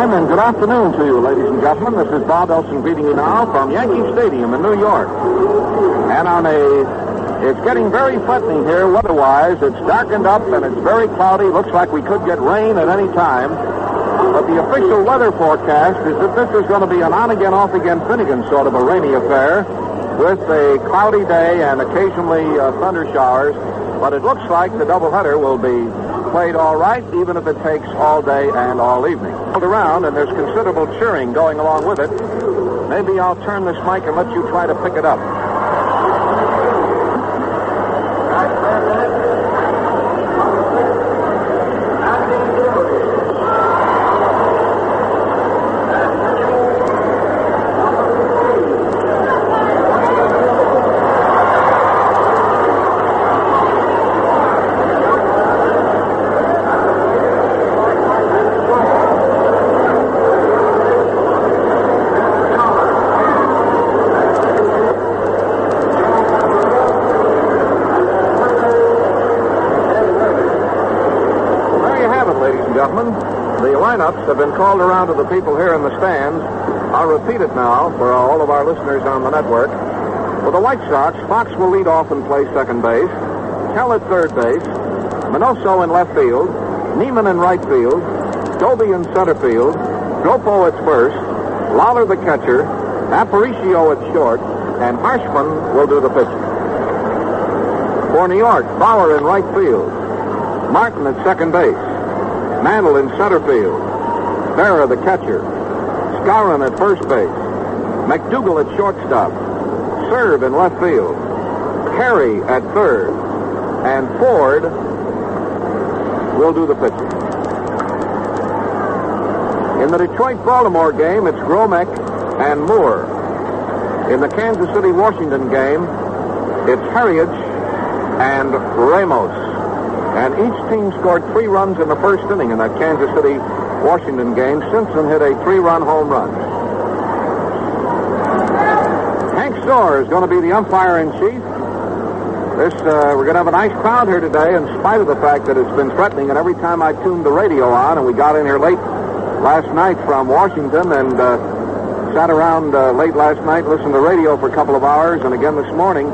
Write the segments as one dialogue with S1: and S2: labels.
S1: time, and good afternoon to you, ladies and gentlemen. This is Bob Elson greeting you now from Yankee Stadium in New York. And it's getting very threatening here weather-wise. It's darkened up and it's very cloudy. Looks like we could get rain at any time. But the official weather forecast is that this is going to be an on-again, off-again Finnegan sort of a rainy affair with a cloudy day and occasionally thunder showers. But it looks like the doubleheader will be played all right, even if it takes all day and all evening. Hold around, and there's considerable cheering going along with it. Maybe I'll turn this mic and let you try to pick it up. The lineups have been called around to the people here in the stands. I'll repeat it now for all of our listeners on the network. For the White Sox, Fox will lead off and play second base, Kell at third base, Minoso in left field, Neiman in right field, Doby in center field, Dropo at first, Lawler the catcher, Aparicio at short, and Harshman will do the pitching. For New York, Bauer in right field, Martin at second base, Mantle in center field, Berra the catcher, Skowron at first base, McDougal at shortstop, Serve in left field, Perry at third, and Ford will do the pitching. In the Detroit-Baltimore game, it's Gromek and Moore. In the Kansas City-Washington game, it's Heriage and Ramos. And each team scored 3 runs in the first inning in that Kansas City-Washington game. Simpson hit a 3-run home run. Hank Storr is going to be the umpire-in-chief. We're going to have a nice crowd here today, in spite of the fact that it's been threatening. And every time I tuned the radio on, and we got in here late last night from Washington and sat around late last night, listened to the radio for a couple of hours, and again this morning,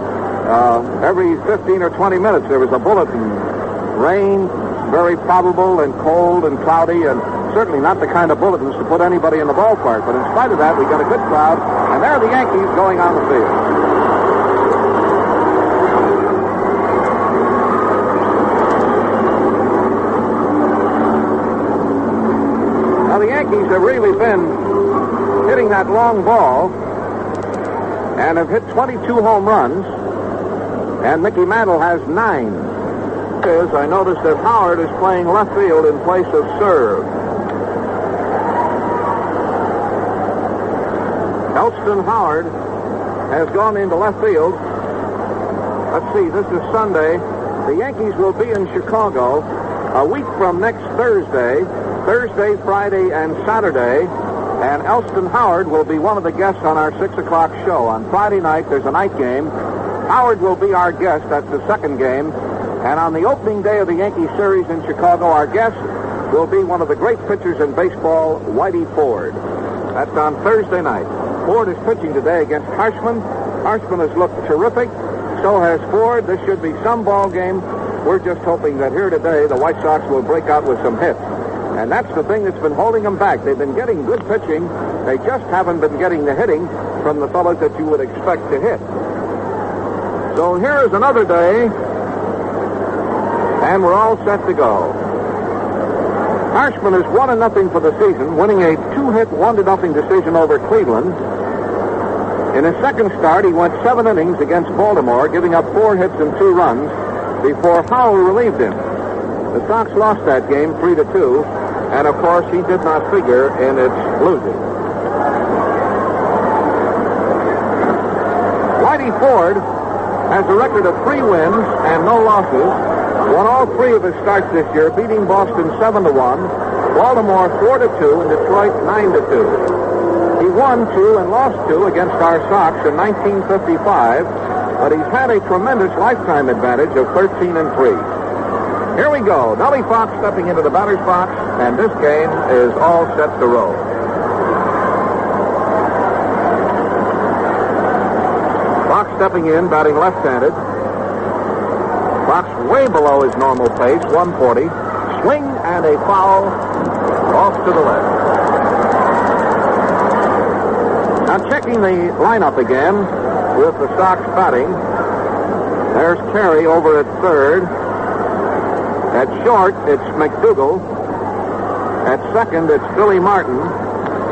S1: every 15 or 20 minutes there was a bulletin. Rain, very probable, and cold and cloudy, and certainly not the kind of bulletins to put anybody in the ballpark. But in spite of that, we got a good crowd, and there are the Yankees going on the field. Now, the Yankees have really been hitting that long ball and have hit 22 home runs, and Mickey Mantle has 9. I noticed that Howard is playing left field in place of Serve. Elston Howard has gone into left field. Let's see, this is Sunday. The Yankees will be in Chicago a week from next Thursday, Friday, and Saturday. And Elston Howard will be one of the guests on our 6 o'clock show. On Friday night, there's a night game. Howard will be our guest. That's the second game. And on the opening day of the Yankee series in Chicago, our guest will be one of the great pitchers in baseball, Whitey Ford. That's on Thursday night. Ford is pitching today against Harshman. Harshman has looked terrific. So has Ford. This should be some ball game. We're just hoping that here today the White Sox will break out with some hits. And that's the thing that's been holding them back. They've been getting good pitching. They just haven't been getting the hitting from the fellows that you would expect to hit. So here is another day. And we're all set to go. Harshman is 1-0 for the season, winning a 2-hit, 1-0 decision over Cleveland. In his second start, he went 7 innings against Baltimore, giving up 4 hits and 2 runs before Howell relieved him. The Sox lost that game 3-2, and of course he did not figure in its losing. Whitey Ford has a record of 3 wins and no losses. Won all 3 of his starts this year, beating Boston 7-1, Baltimore 4-2, and Detroit 9-2. He won 2 and lost 2 against our Sox in 1955, but he's had a tremendous lifetime advantage of 13-3. Here we go. Nellie Fox stepping into the batter's box. and this game is all set to roll. Fox stepping in, batting left-handed. Fox way below his normal pace, 140. Swing and a foul off to the left. Now checking the lineup again with the Sox batting. There's Carey over at third. At short, it's McDougal. At second, it's Billy Martin.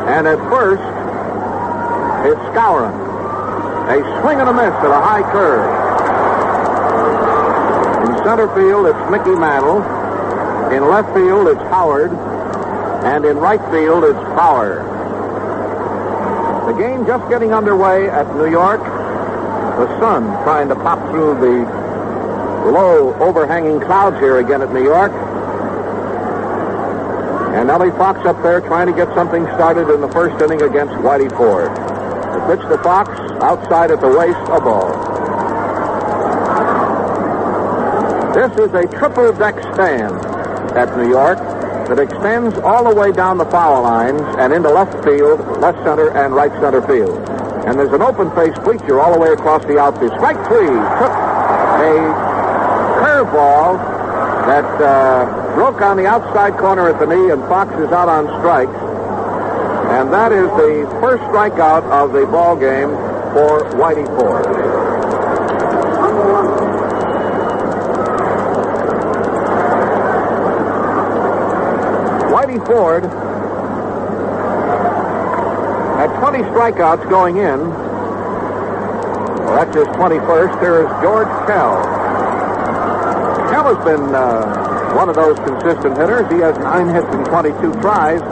S1: And at first, it's Skowron. A swing and a miss at a high curve. In center field, it's Mickey Mantle. In left field, it's Howard. And in right field, it's Bauer. The game just getting underway at New York. The sun trying to pop through the low overhanging clouds here again at New York. And Ellie Fox up there trying to get something started in the first inning against Whitey Ford. The pitch to Fox, outside at the waist, a ball. This is a triple deck stand at New York that extends all the way down the foul lines and into left field, left center, and right center field. And there's an open-faced bleacher all the way across the outfield. Strike three took a curveball that broke on the outside corner at the knee, and Fox is out on strikes. And that is the first strikeout of the ball game for Whitey Ford. Whitey Ford had 20 strikeouts going in. Well, that's his 21st. Here is George Kell. Kell has been one of those consistent hitters. He has 9 hits and 22 tries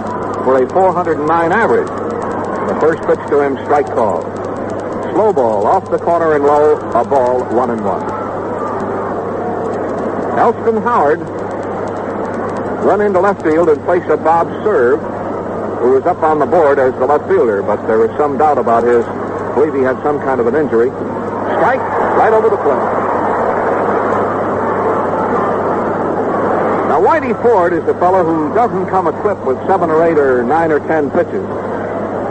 S1: for a 409 average. The first pitch to him, strike call. Slow ball off the corner and low, a ball, 1-1. Elston Howard run into left field in place of Bob Serve, who was up on the board as the left fielder, but there was some doubt about his. I believe he had some kind of an injury. Strike right over the plate. Now, Whitey Ford is the fellow who doesn't come equipped with 7 or 8 or 9 or 10 pitches.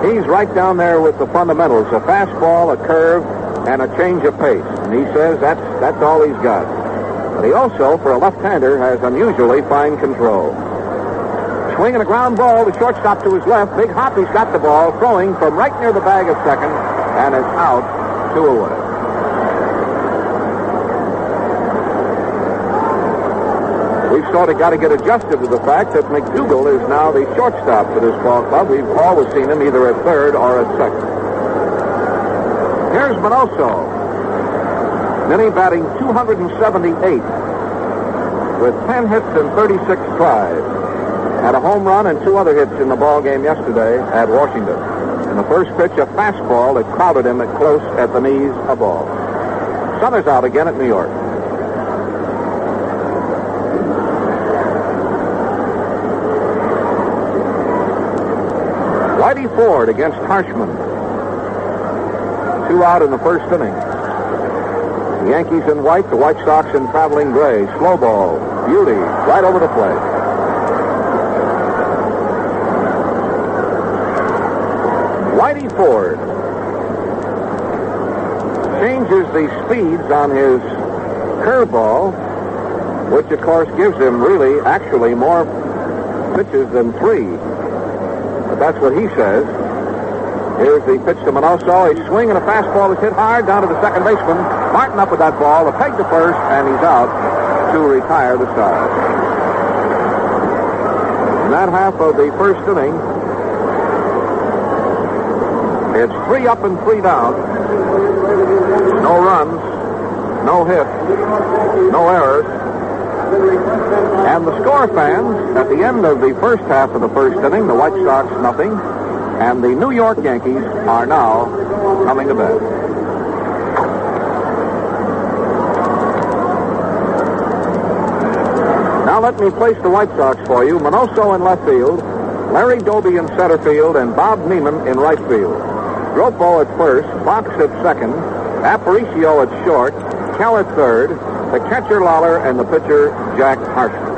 S1: He's right down there with the fundamentals, a fastball, a curve, and a change of pace. And he says that's all he's got. But he also, for a left-hander, has unusually fine control. Swing and a ground ball, the shortstop to his left. Big hop, he's got the ball, throwing from right near the bag at second, and it's out, 2 away. We've sort of got to get adjusted to the fact that McDougal is now the shortstop for this ball club. We've always seen him either at third or at second. Here's Minoso. Minnie batting 278 with 10 hits and 36 tries. Had a home run and 2 other hits in the ball game yesterday at Washington. In the first pitch, a fastball that crowded him at close at the knees, a ball. Summer's out again at New York. Whitey Ford against Harshman. 2 out in the first inning. The Yankees in white, the White Sox in traveling gray. Slow ball, beauty, right over the plate. Whitey Ford changes the speeds on his curveball, which of course gives him really, actually more pitches than 3. But that's what he says. Here's the pitch to Minoso. A swing and a fastball is hit hard down to the second baseman. Martin up with that ball, a peg to first, and he's out to retire the side. In that half of the first inning, it's 3 up and 3 down. No runs, no hits, no errors. And the score, fans, at the end of the first half of the first inning, the White Sox nothing, and the New York Yankees are now coming to bed. Now let me place the White Sox for you. Minoso in left field, Larry Doby in center field, and Bob Neiman in right field. Gropo at first, Fox at second, Aparicio at short, Kell at third, the catcher Lawler, and the pitcher Jack Harshman.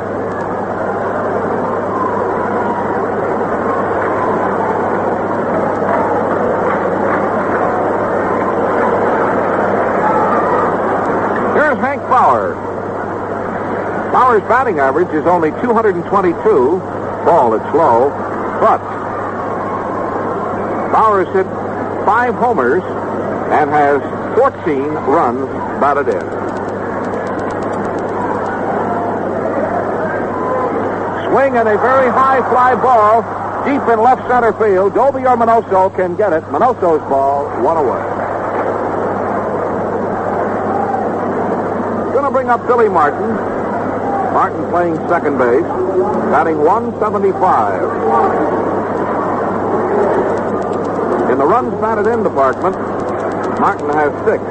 S1: Bauer's batting average is only 222. Ball, it's low. But Bauer has hit 5 homers and has 14 runs batted in. Swing and a very high fly ball deep in left center field. Doby or Minoso can get it. Minoso's ball, 1 away. Going to bring up Billy Martin. Martin playing second base, batting 175. In the runs batted in department, Martin has 6.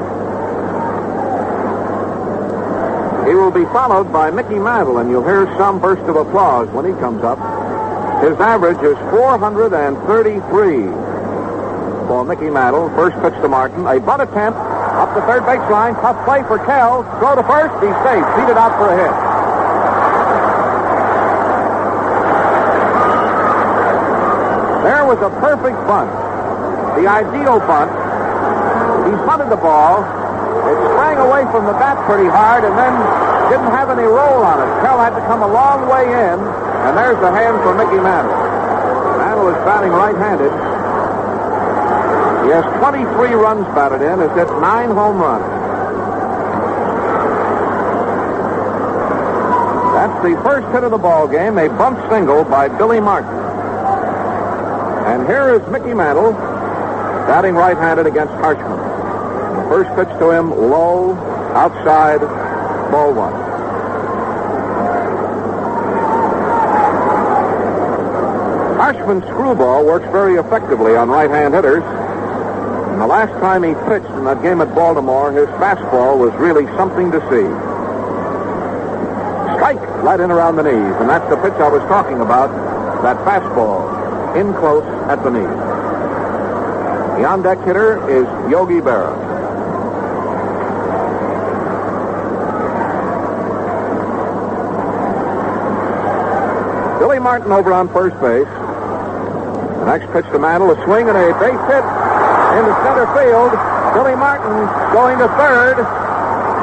S1: He will be followed by Mickey Mantle, and you'll hear some burst of applause when he comes up. His average is 433 for Mickey Mantle. First pitch to Martin. A bunt attempt up the third baseline. Tough play for Kell. Throw to first. He's safe. Beat it out for a hit. There was a perfect bunt. The ideal bunt. He bunted the ball. It sprang away from the bat pretty hard and then didn't have any roll on it. Kell had to come a long way in, and there's the hand for Mickey Mantle. Mantle is batting right-handed. He has 23 runs batted in, has hit 9 home runs. That's the first hit of the ball game, a bunt single by Billy Martin. And here is Mickey Mantle batting right-handed against Harshman. First pitch to him, low, outside, ball 1. Harshman's screwball works very effectively on right-hand hitters. And the last time he pitched in that game at Baltimore, his fastball was really something to see. Strike right in around the knees, and that's the pitch I was talking about, that fastball, in close at the knees. The on-deck hitter is Yogi Berra. Billy Martin over on first base. The next pitch to Mantle, a swing and a base hit into center field. Billy Martin going to third.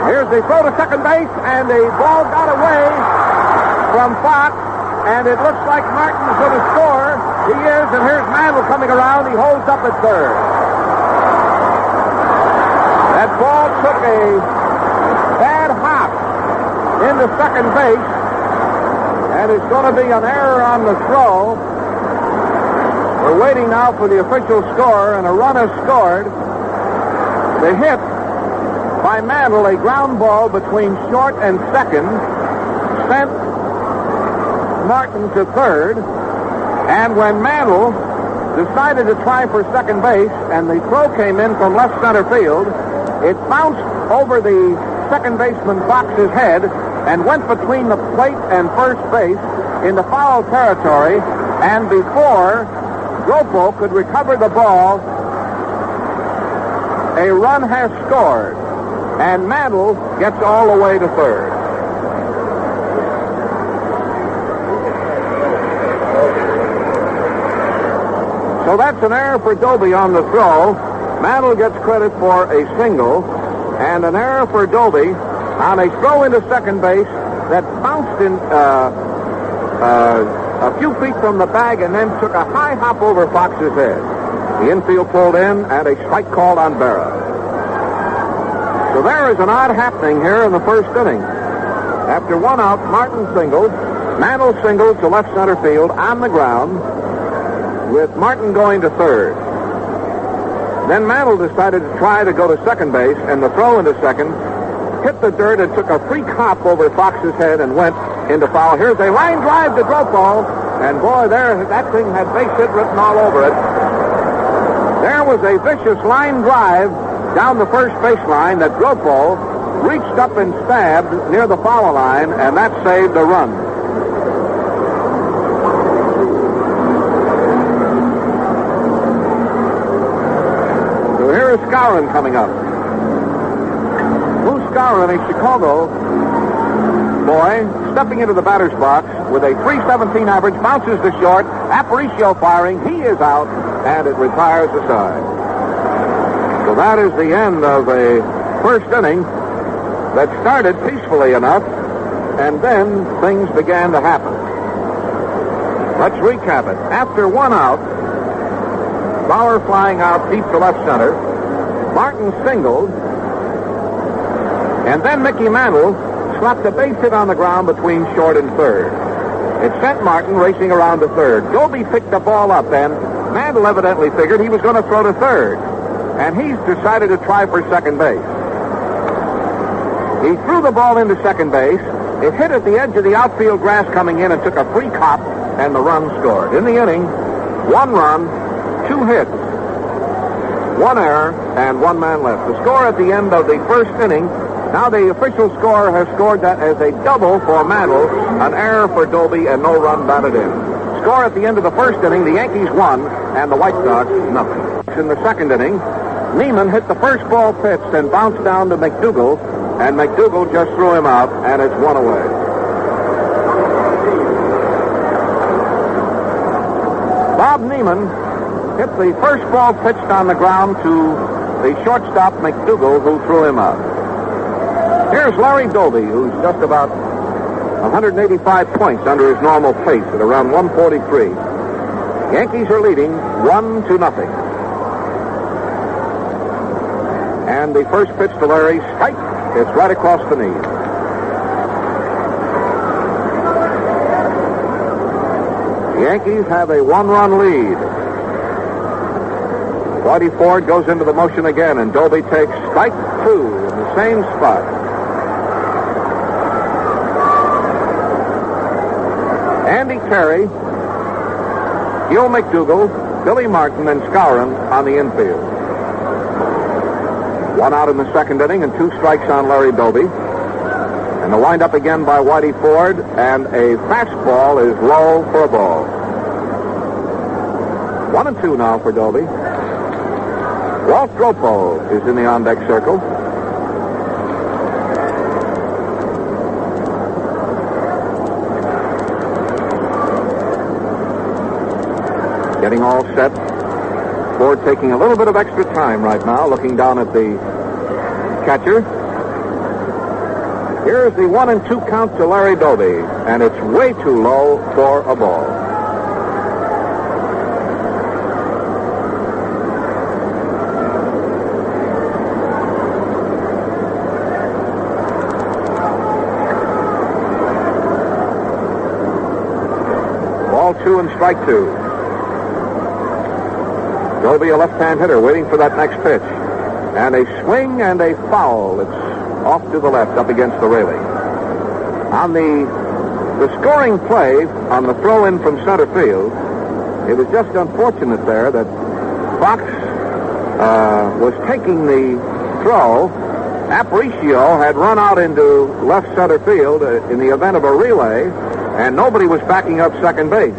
S1: Here's the throw to second base, and the ball got away from Fox, and it looks like Martin's going to score. He is, and here's Mantle coming around. He holds up at third. That ball took a bad hop into second base. And it's going to be an error on the throw. We're waiting now for the official score, and a run has scored. The hit by Mantle, a ground ball between short and second, sent Martin to third. And when Mantle decided to try for second base, and the throw came in from left center field, it bounced over the second baseman Fox's head and went between the plate and first base into foul territory, and before Gropo could recover the ball, a run has scored, and Mantle gets all the way to third. So that's an error for Doby on the throw. Mantle gets credit for a single, and an error for Doby on a throw into second base that bounced in a few feet from the bag and then took a high hop over Fox's head. The infield pulled in and a strike called on Berra. So there is an odd happening here in the first inning. After 1 out, Martin singled. Mantle singled to left center field on the ground with Martin going to third. Then Mantle decided to try to go to second base, and the throw into second hit the dirt and took a freak hop over Fox's head and went into foul. Here's a line drive to Gropo, and boy, there, that thing had base hit written all over it. There was a vicious line drive down the first baseline that Gropo reached up and stabbed near the foul line, and that saved the run. So here is Skowron coming up. Skowron, a Chicago boy, stepping into the batter's box with a .317 average, bounces to short. Aparicio firing. He is out, and it retires the side. So that is the end of a first inning that started peacefully enough. and then things began to happen. Let's recap it. After one out, Bauer flying out deep to left center, Martin singled, and then Mickey Mantle slapped a base hit on the ground between short and third. It sent Martin racing around to third. Doby picked the ball up, and Mantle evidently figured he was going to throw to third, and he's decided to try for second base. He threw the ball into second base. It hit at the edge of the outfield grass coming in and took a free hop, and the run scored. In the inning, 1 run, 2 hits, 1 error, and 1 man left. The score at the end of the first inning. Now the official score has scored that as a double for Mantle, an error for Doby, and no run batted in. Score at the end of the first inning, the Yankees won, and the White Sox nothing. In the second inning, Neiman hit the first ball pitched and bounced down to McDougal, and McDougal just threw him out, and it's 1 away. Bob Neiman hit the first ball pitched on the ground to the shortstop McDougal, who threw him out. Here's Larry Doby, who's just about 185 points under his normal pace at around 143. Yankees are leading 1-0. And the first pitch to Larry, strike. It's right across the knee. The Yankees have a 1-run lead. Whitey Ford goes into the motion again, and Doby takes strike 2 in the same spot. Andy Carey, Gil McDougal, Billy Martin, and Skowron on the infield. 1 out in the second inning and 2 strikes on Larry Doby. And the windup again by Whitey Ford, and a fastball is low for a ball. 1-2 now for Doby. Walt Dropo is in the on-deck circle. Getting all set. Ford taking a little bit of extra time right now, looking down at the catcher. Here's the 1-2 count to Larry Doby, and it's way too low for a ball. Ball 2 and strike 2. Doby, a left-hand hitter, waiting for that next pitch. And a swing and a foul. It's off to the left, up against the railing. On the scoring play, on the throw-in from center field, it was just unfortunate there that Fox was taking the throw. Aparicio had run out into left center field in the event of a relay, and nobody was backing up second base.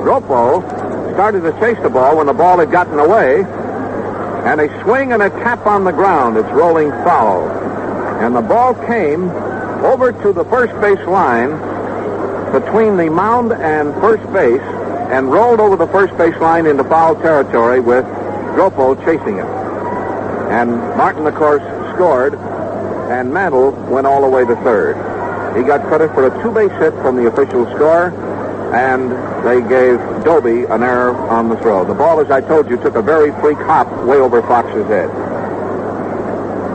S1: Dropo started to chase the ball when the ball had gotten away, and a swing and a tap on the ground. It's rolling foul. And the ball came over to the first base line between the mound and first base and rolled over the first base line into foul territory with Dropo chasing it. And Martin, of course, scored, and Mantle went all the way to third. He got credit for a 2-base hit from the official score, and they gave Doby an error on the throw. The ball, as I told you, took a very freak hop way over Fox's head.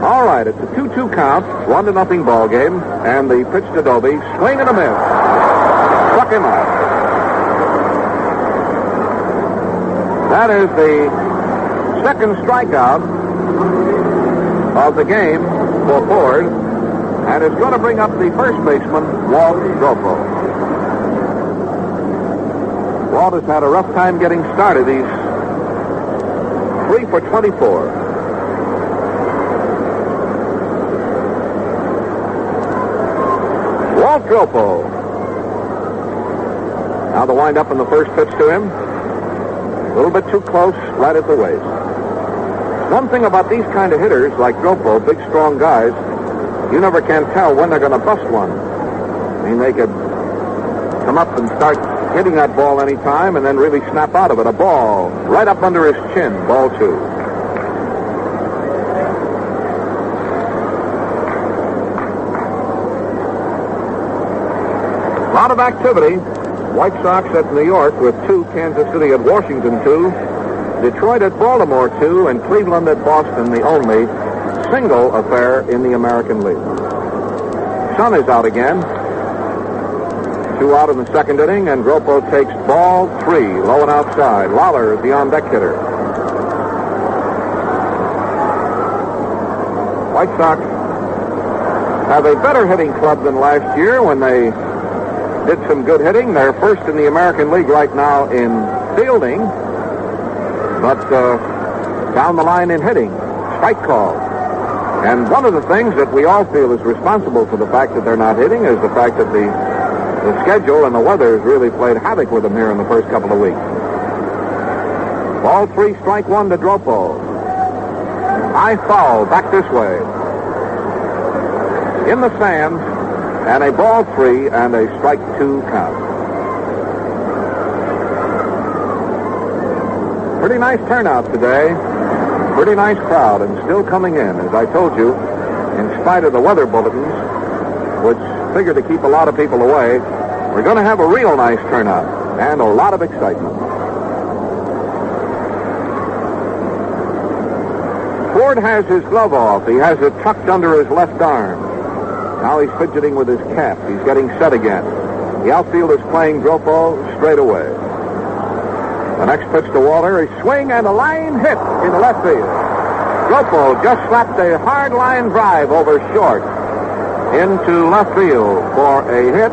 S1: All right, it's a 2-2 count, 1-0 ball game, and the pitch to Doby, swing and a miss. Struck him out. That is the second strikeout of the game for Ford, and it's going to bring up the first baseman, Walt Dropo. Walt has had a rough time getting started. He's 3 for 24. Walt Dropo. Now the windup in the first pitch to him. A little bit too close, right at the waist. One thing about these kind of hitters, like Dropo, big, strong guys, you never can tell when they're going to bust one. I mean, they could come up and start hitting that ball any time and then really snap out of it. A ball right up under his chin, ball 2. of activity. White Sox at New York with 2, Kansas City at Washington 2, Detroit at Baltimore 2, and Cleveland at Boston, the only single affair in the American League. Sun is out again. 2 out in the second inning, and Gropo takes ball 3, low and outside. Lawler is the on-deck hitter. White Sox have a better hitting club than last year when they did some good hitting. They're first in the American League right now in fielding, but down the line in hitting, strike calls. And one of the things that we all feel is responsible for the fact that they're not hitting is the fact that the schedule and the weather has really played havoc with them here in the first couple of weeks. Ball 3, strike 1 to Gropo. High foul, back this way. In the stands, and a ball 3 and a strike 2 count. Pretty nice turnout today. Pretty nice crowd, and still coming in. As I told you, in spite of the weather bulletins, which figure to keep a lot of people away, we're going to have a real nice turnout and a lot of excitement. Ford has his glove off. He has it tucked under his left arm. Now he's fidgeting with his cap. He's getting set again. The outfield is playing Gropo straight away. The next pitch to Walter, a swing and a line hit in the left field. Gropo just slapped a hard line drive over short into left field for a hit.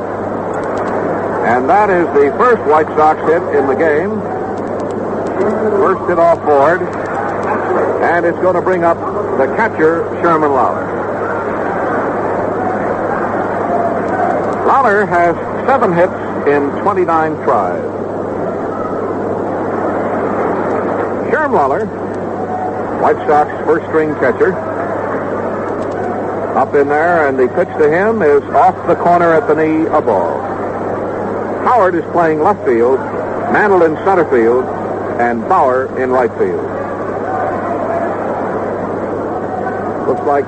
S1: And that is the first White Sox hit in the game. First hit off Ford. And it's going to bring up the catcher, Sherman Lawler. Lawler has 7 hits in 29 tries. Sherm Lawler, White Sox first string catcher, up in there, and the pitch to him is off the corner at the knee, a ball. Howard is playing left field, Mantle in center field, and Bauer in right field. Looks like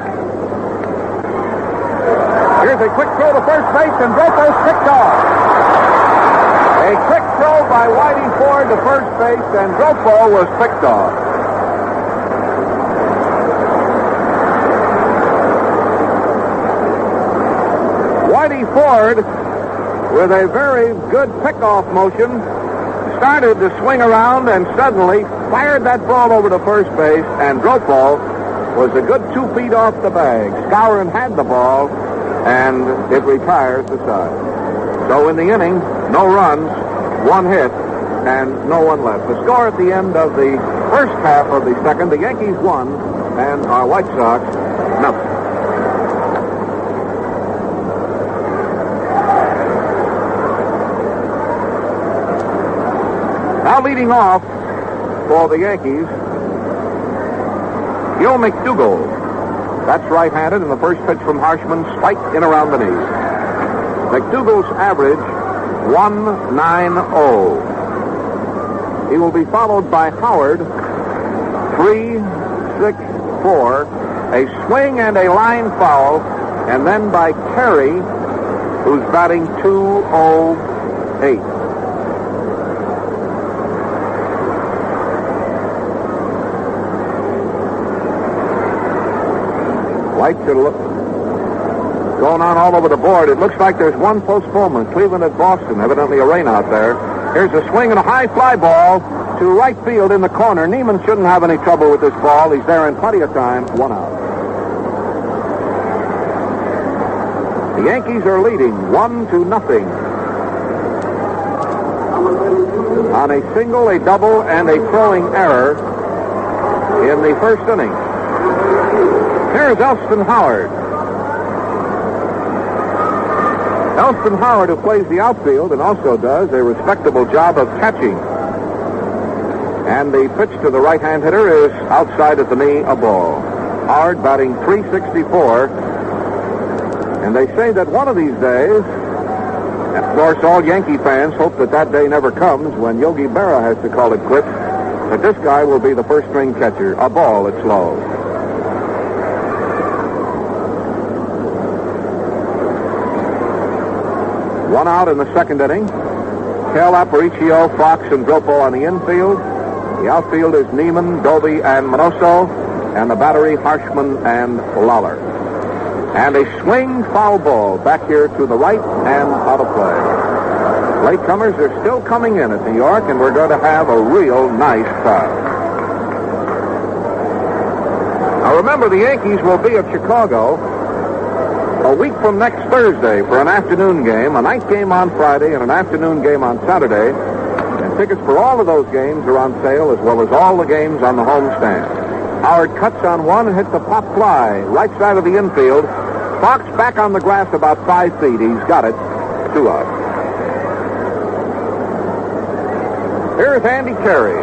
S1: here's a quick throw to first base, and Gropo's picked off. A quick throw by Whitey Ford to first base, and Gropo was picked off. Whitey Ford, with a very good pickoff motion, started to swing around and suddenly fired that ball over to first base, and Gropo was a good 2 feet off the bag. Skowron had the ball, and it retires the side. So in the inning, no runs, 1 hit, and no one left. The score at the end of the first half of the second, the Yankees 1, and our White Sox, nothing. Now leading off for the Yankees, Gil McDougall. That's right-handed, and the first pitch from Harshman spiked in around the knee. McDougall's average, 1.90. He will be followed by Howard, 3.64. A swing and a line foul, and then by Terry, who's batting 2.08. Lights are going on all over the board. It looks like there's one postponement. Cleveland at Boston. Evidently a rain out there. Here's a swing and a high fly ball to right field in the corner. Neiman shouldn't have any trouble with this ball. He's there in plenty of time. 1 out. The Yankees are leading 1-0. On a single, a double, and a throwing error in the first inning. Here's Elston Howard. Elston Howard, who plays the outfield and also does a respectable job of catching. And the pitch to the right-hand hitter is outside at the knee, a ball. Howard batting 364. And they say that one of these days, and of course all Yankee fans hope that that day never comes when Yogi Berra has to call it quits, that this guy will be the first string catcher. A ball, it's low. One out in the second inning. Kell, Aparicio, Fox, and Gropo on the infield. The outfield is Neiman, Doby, and Minoso. And the battery, Harshman and Lawler. And a swing foul ball back here to the right and out of play. Latecomers are still coming in at New York, and we're going to have a real nice crowd. Now remember, the Yankees will be at Chicago a week from next Thursday for an afternoon game, a night game on Friday, and an afternoon game on Saturday. And tickets for all of those games are on sale, as well as all the games on the homestand. Howard cuts on one and hits a pop fly right side of the infield. Fox back on the grass about 5 feet. He's got it. 2 out. Here's Andy Carey.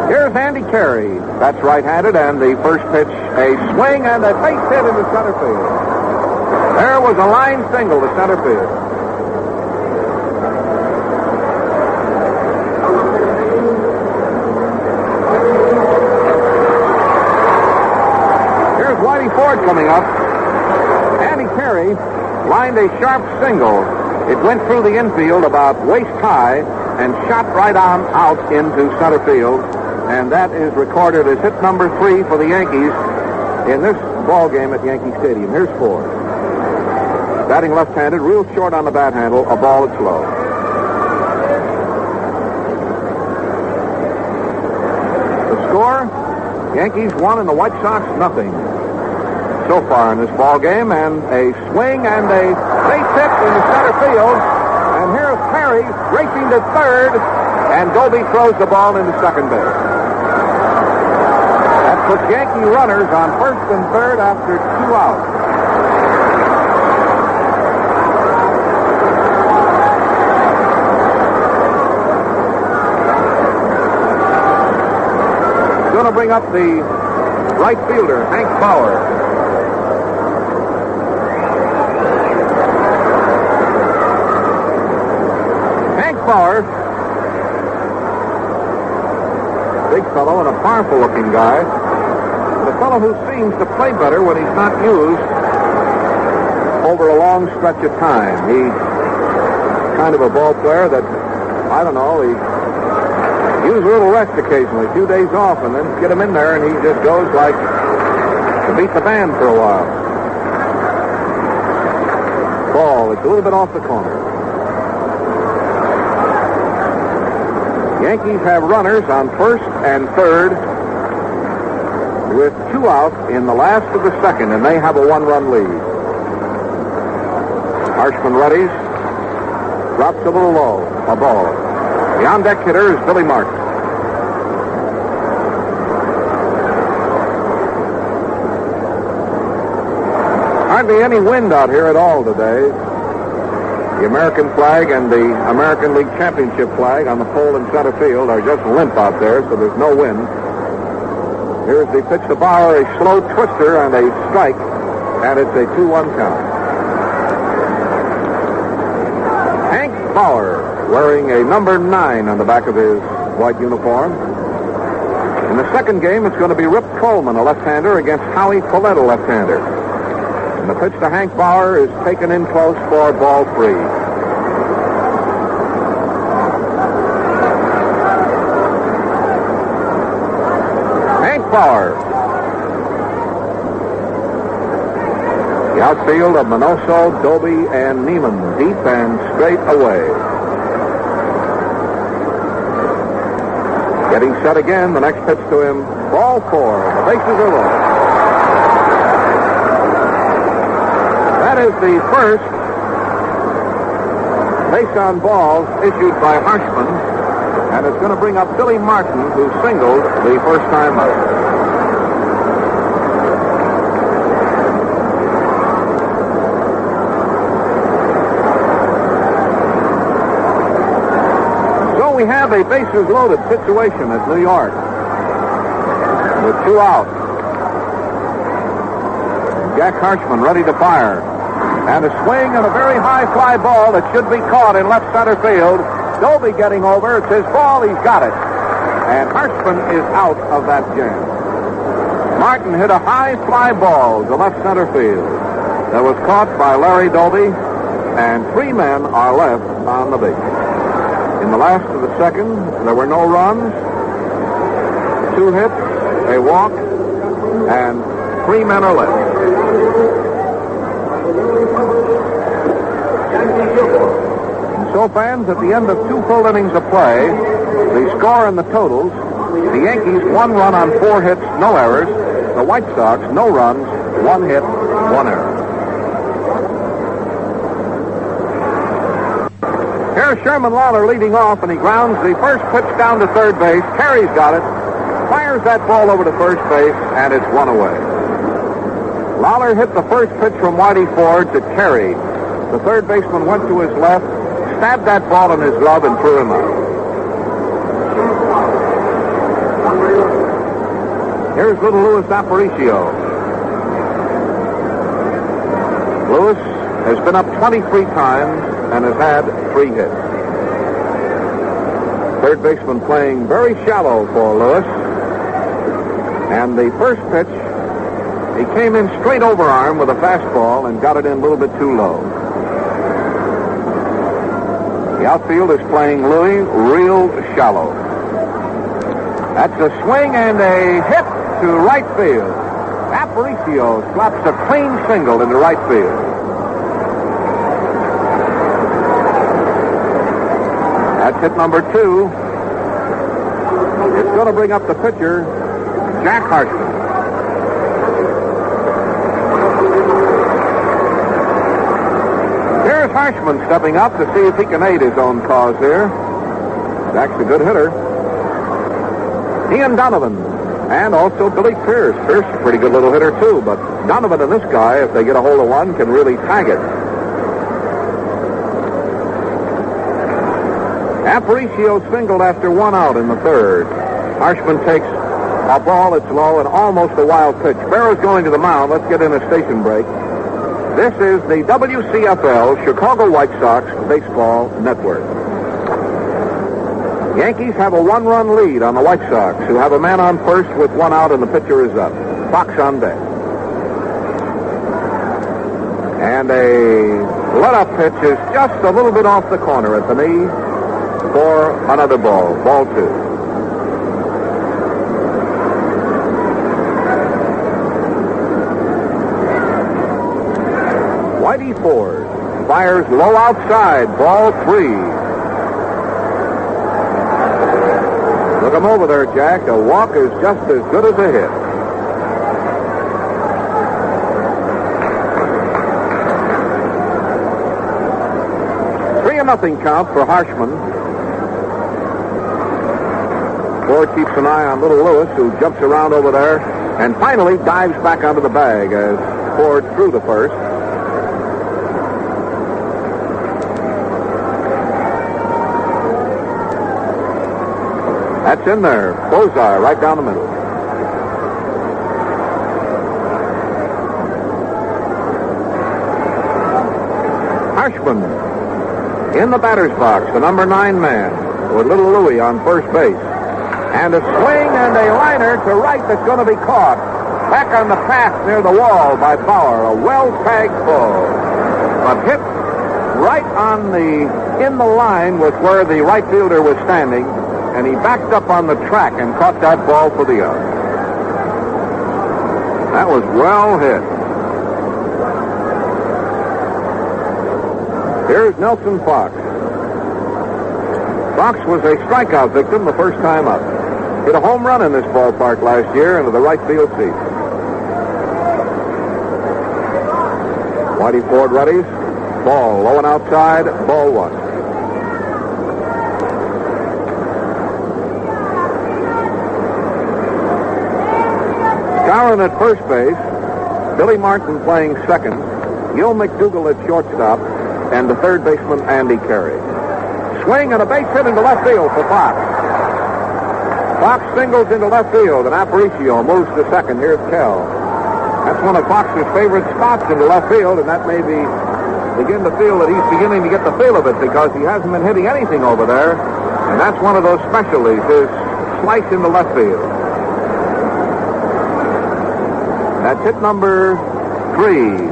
S1: Here's Andy Carey. That's right-handed, and the first pitch, a swing and a base hit into center field. There was a line single to center field. Here's Whitey Ford coming up. Andy Carey lined a sharp single. It went through the infield about waist high and shot right on out into center field. And that is recorded as hit number 3 for the Yankees in this ball game at Yankee Stadium. Here's Ford. Batting left-handed, real short on the bat handle, a ball that's low. The score, Yankees 1 and the White Sox nothing. So far in this ball game, and a swing and a base hit into center field. And here's Perry racing to third, and Doby throws the ball into second base. That puts Yankee runners on first and third after 2 outs. Going to bring up the right fielder, Hank Bauer. Hank Bauer, big fellow and a powerful-looking guy, but a fellow who seems to play better when he's not used over a long stretch of time. He's kind of a ball player that, I don't know, he use a little rest occasionally, a few days off, and then get him in there, and he just goes like to beat the band for a while. Ball, it's a little bit off the corner. Yankees have runners on first and third with 2 outs in the last of the second, and they have a 1-run lead. Harshman readies, drops a little low, a ball. The on-deck hitter is Billy Martin. Hardly any wind out here at all today. The American flag and the American League Championship flag on the pole in center field are just limp out there, so there's no wind. Here's the pitch to Bauer, a slow twister and a strike, and it's a 2-1 count. Hank Bauer, wearing a number 9 on the back of his white uniform. In the second game, it's going to be Rip Coleman, a left-hander, against Howie Collette, a left-hander. And the pitch to Hank Bauer is taken in close for ball 3. Hank Bauer. The outfield of Minoso, Doby, and Neiman, deep and straight away. Getting set again, the next pitch to him, ball 4. The bases are loaded. That is the first base on balls issued by Harshman, and it's going to bring up Billy Martin, who singled the first time out. We have a bases loaded situation at New York with 2 outs. Jack Harshman ready to fire. And a swing and a very high fly ball that should be caught in left center field. Doby getting over. It's his ball. He's got it. And Harshman is out of that jam. Martin hit a high fly ball to left center field. That was caught by Larry Doby, and 3 men are left on the base. In the last of the second, there were no runs, 2 hits, a walk, and 3 men are left. And so, fans, at the end of 2 full innings of play, the score and the totals: the Yankees 1 run on 4 hits, no errors. The White Sox, no runs, 1 hit, 1 error. Here's Sherman Lawler leading off, and he grounds the first pitch down to third base. Carey's got it. Fires that ball over to first base, and it's 1 away. Lawler hit the first pitch from Whitey Ford to Carey. The third baseman went to his left, stabbed that ball in his glove, and threw him out. Here's little Louis Aparicio. Louis has been up 23 times and has had 3 hits. Third baseman playing very shallow for Louis. And the first pitch, he came in straight overarm with a fastball and got it in a little bit too low. The outfield is playing Louis real shallow. That's a swing and a hit to right field. Aparicio slaps a clean single into right field. That's hit number 2. It's going to bring up the pitcher, Jack Harshman. Here's Harshman stepping up to see if he can aid his own cause here. Jack's a good hitter. He and Donovan, and also Billy Pierce. Pierce is a pretty good little hitter, too, but Donovan and this guy, if they get a hold of one, can really tag it. Aparicio singled after 1 out in the third. Harshman takes a ball that's low and almost a wild pitch. Berra's going to the mound. Let's get in a station break. This is the WCFL Chicago White Sox Baseball Network. Yankees have a 1-run lead on the White Sox, who have a man on first with 1 out, and the pitcher is up. Fox on deck. And a let-up pitch is just a little bit off the corner at the knee for another ball. Ball 2. Whitey Ford fires low outside. Ball 3. Look him over there, Jack. A walk is just as good as a hit. Three and nothing count for Harshman. Ford keeps an eye on little Lewis, who jumps around over there and finally dives back onto the bag as Ford threw the first. That's in there. Bullseye right down the middle. Harshman in the batter's box, the number 9 man, with little Louis on first base. And a swing and a liner to right that's going to be caught. Back on the path near the wall by Bauer. A well-tagged ball. But hit right in the line was where the right fielder was standing. And he backed up on the track and caught that ball for the out. That was well hit. Here's Nelson Fox. Fox was a strikeout victim the first time up. Hit a home run in this ballpark last year into the right field seat. Whitey Ford readies. Ball low and outside. Ball 1. Scourin at first base, Billy Martin playing second, Gil McDougall at shortstop, and the third baseman, Andy Carey. Swing and a base hit into left field for Fox. Fox singles into left field, and Aparicio moves to second. Here's Kell. That's one of Fox's favorite spots into left field, and that may be begin to feel that he's beginning to get the feel of it because he hasn't been hitting anything over there. And that's one of those specialties, his slice into left field. That's hit number 3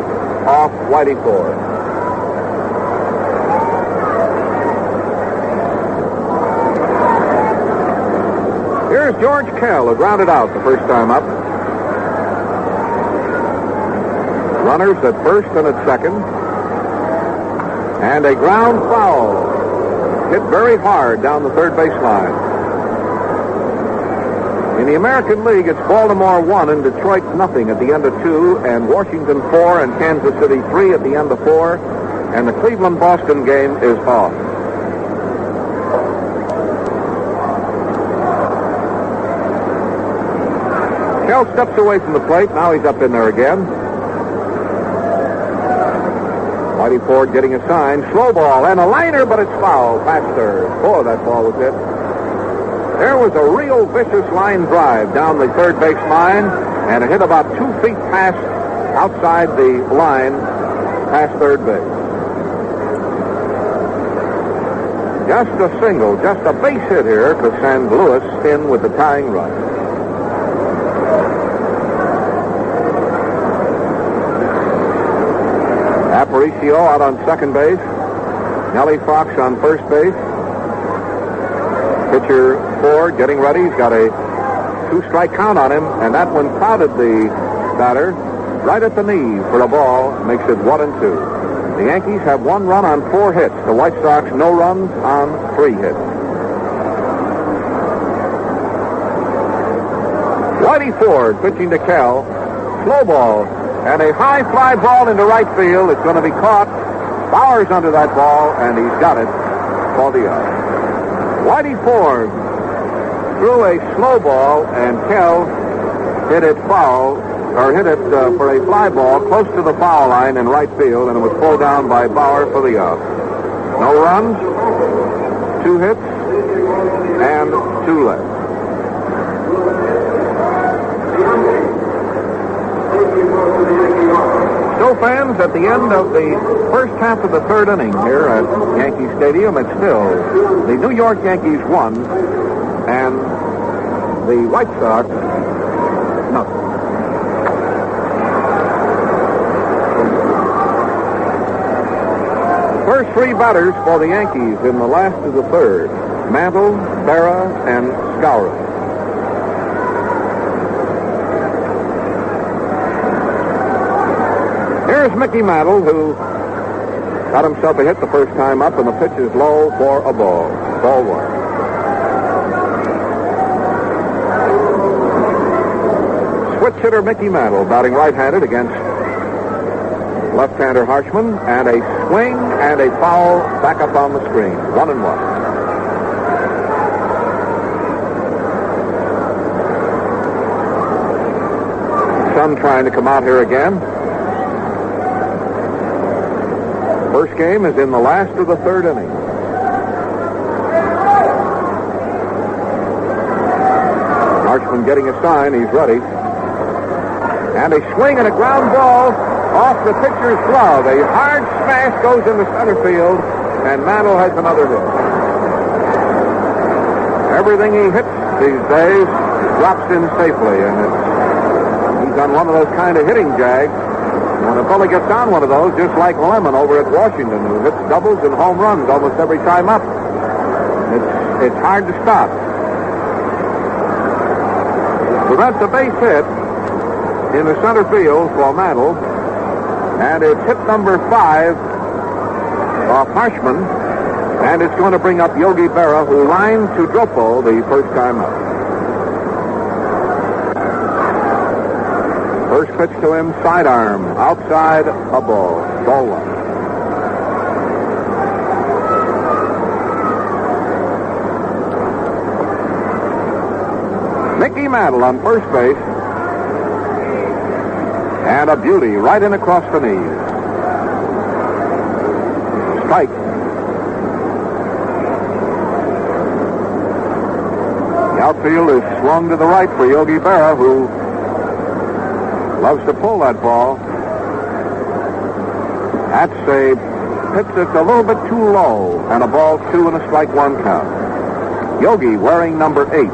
S1: off Whitey Ford. Here's George Kell, who grounded out the first time up. Runners at first and at second. And a ground foul. Hit very hard down the third base line. In the American League, it's Baltimore 1 and Detroit nothing at the end of 2, and Washington 4 and Kansas City 3 at the end of 4, and the Cleveland-Boston game is off. Kell steps away from the plate. Now he's up in there again. Whitey Ford getting a sign. Slow ball and a liner, but it's foul. Past third. Oh, that ball was hit. There was a real vicious line drive down the third base line, and it hit about 2 feet past outside the line, past third base. Just a single, just a base hit here to send Lewis in with the tying run. Aparicio out on second base. Nellie Fox on first base. Pitcher Ford getting ready. He's got a 2-strike count on him, and that one clouded the batter right at the knee for a ball. Makes it 1-2. The Yankees have 1 run on 4 hits. The White Sox no runs on 3 hits. Whitey Ford pitching to Kell. Slow ball. And a high fly ball into right field. It's going to be caught. Bauer's under that ball, and he's got it for the out. Whitey Ford threw a slow ball, and Kell hit it foul, or hit it for a fly ball close to the foul line in right field, and it was pulled down by Bauer for the out. No runs, 2 hits, and 2 left. Still fans at the end of the first half of the third inning here at Yankee Stadium. It's still the New York Yankees 1 and the White Sox nothing. First 3 batters for the Yankees in the last of the third. Mantle, Berra, and Skowron. Here's Mickey Mantle, who got himself a hit the first time up, and the pitch is low for a ball. Ball 1. Switch hitter Mickey Mantle batting right-handed against left-hander Harshman, and a swing and a foul back up on the screen. 1-1. Sun trying to come out here again. First game is in the last of the third inning. Harshman getting a sign. He's ready. And a swing and a ground ball off the pitcher's glove. A hard smash goes into center field, and Mantle has another hit. Everything he hits these days drops in safely, and he's on one of those kind of hitting jags. When a fellow gets on one of those, just like Lemon over at Washington, who hits doubles and home runs almost every time up, it's hard to stop. So that's a base hit in the center field for Mantle, and it's hit number 5 off Harshman, and it's going to bring up Yogi Berra, who lined to Dropo the first time up. First pitch to him, sidearm, outside, a ball. Ball 1. Mickey Mantle on first base. And a beauty right in across the knees. Strike. The outfield is swung to the right for Yogi Berra, who loves to pull that ball. That's a pitch that's a little bit too low, and a ball 2 and a strike 1 count. Yogi wearing number 8.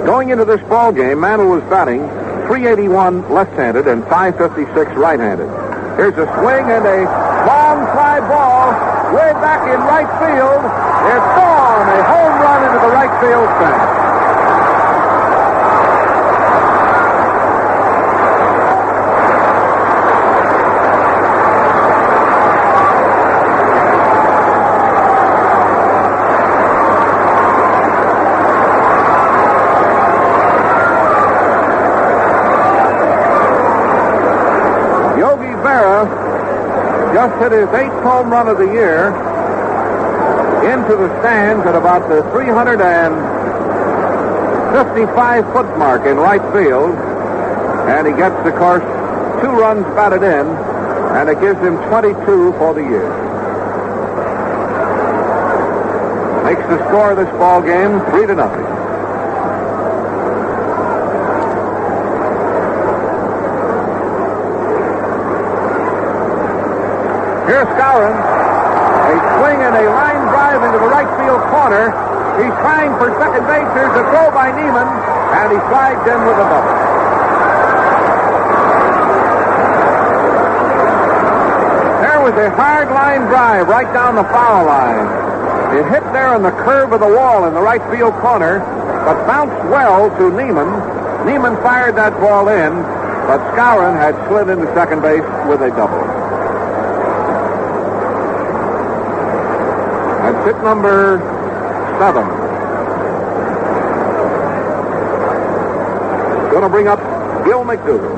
S1: Going into this ball game, Mantle was batting .381 left-handed and .556 right-handed. Here's a swing and a long fly ball way back in right field. It's gone. A home run into the right field fence. Just hit his 8th home run of the year into the stands at about the 355-foot mark in right field. And he gets, of course, 2 runs batted in, and it gives him 22 for the year. Makes the score of this ball game 3-0. Here's Skowron. A swing and a line drive into the right field corner. He's trying for second base. Here's a throw by Neiman, and he slides in with a double. There was a hard line drive right down the foul line. It hit there on the curve of the wall in the right field corner, but bounced well to Neiman. Neiman fired that ball in, but Skowron had slid into second base with a double. That's hit number 7. Going to bring up Gil McDougall.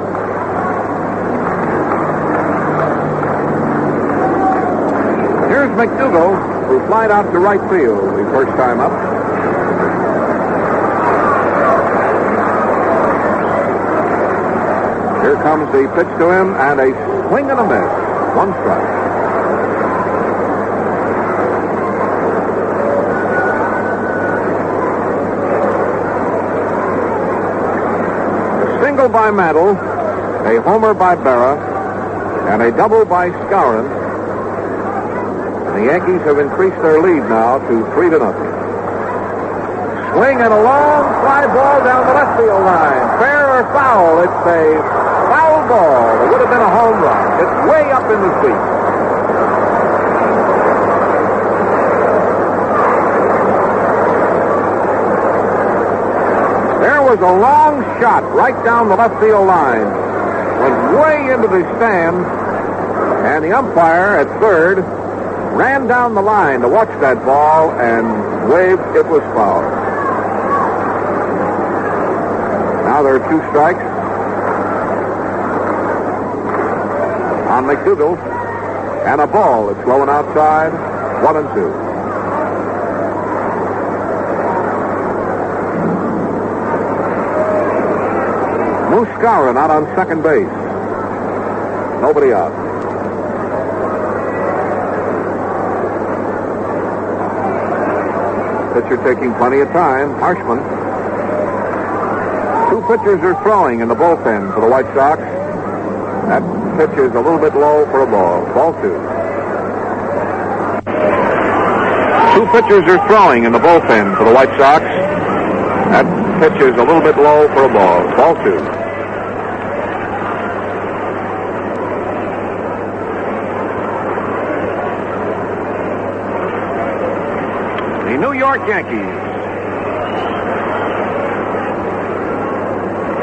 S1: Here's McDougall, who flied out to right field the first time up. Here comes the pitch to him, and a swing and a miss. 1 strike. By Mantle, a homer by Berra, and a double by Skowron. And the Yankees have increased their lead now to 3-0. Swing and a long fly ball down the left field line. Fair or foul? It's a foul ball. It would have been a home run. It's way up in the seats. Was a long shot right down the left field line. Went way into the stands, and the umpire at third ran down the line to watch that ball and waved it was foul. Now there are 2 strikes on McDougall, and a ball that's blowing outside. 1-2. Skowron out on second base. Nobody out. Pitcher taking plenty of time. Harshman. 2 pitchers are throwing in the bullpen for the White Sox. That pitch is a little bit low for a ball. Ball 2. 2 pitchers are throwing in the bullpen for the White Sox. That pitch is a little bit low for a ball. Ball 2. New York Yankees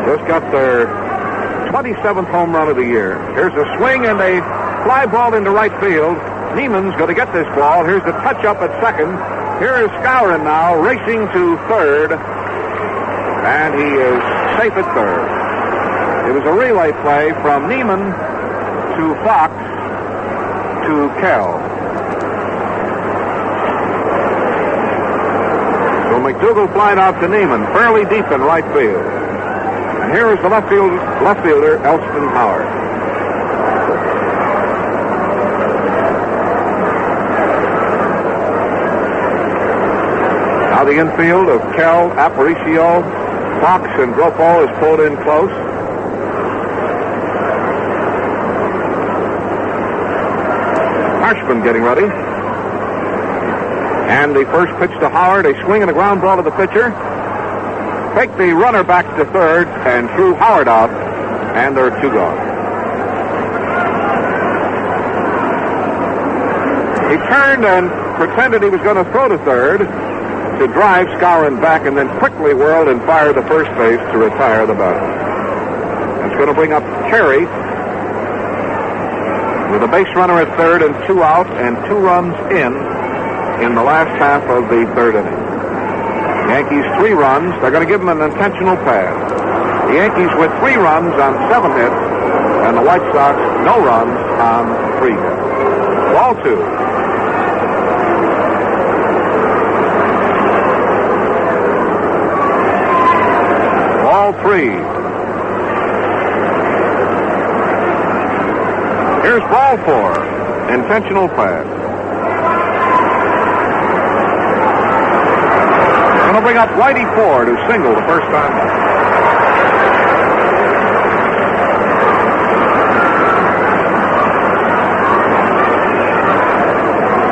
S1: just got their 27th home run of the year. Here's a swing and a fly ball into right field. Neiman's going to get this ball. Here's the touch up at second. Here is Skowron now racing to third, and he is safe at third. It was a relay play from Neiman to Fox to Kell. So McDougall flied out to Neiman, fairly deep in right field. And here is the left fielder, Elston Howard. Now the infield of Kell, Aparicio, Fox, and Grofo is pulled in close. Harshman getting ready. And the first pitch to Howard, a swing and a ground ball to the pitcher. Take the runner back to third and threw Howard out, and there are 2 gone. He turned and pretended he was going to throw to third to drive Skowron back, and then quickly whirled and fired the first base to retire the batter. That's going to bring up Terry with a base runner at third and 2 out and 2 runs in the last half of the third inning. Yankees 3 runs. They're going to give them an intentional pass. The Yankees with 3 runs on 7 hits, and the White Sox no runs on 3 hits. Ball 2. Ball 3. Here's ball 4. Intentional pass. Going to bring up Whitey Ford, who singled the first time up.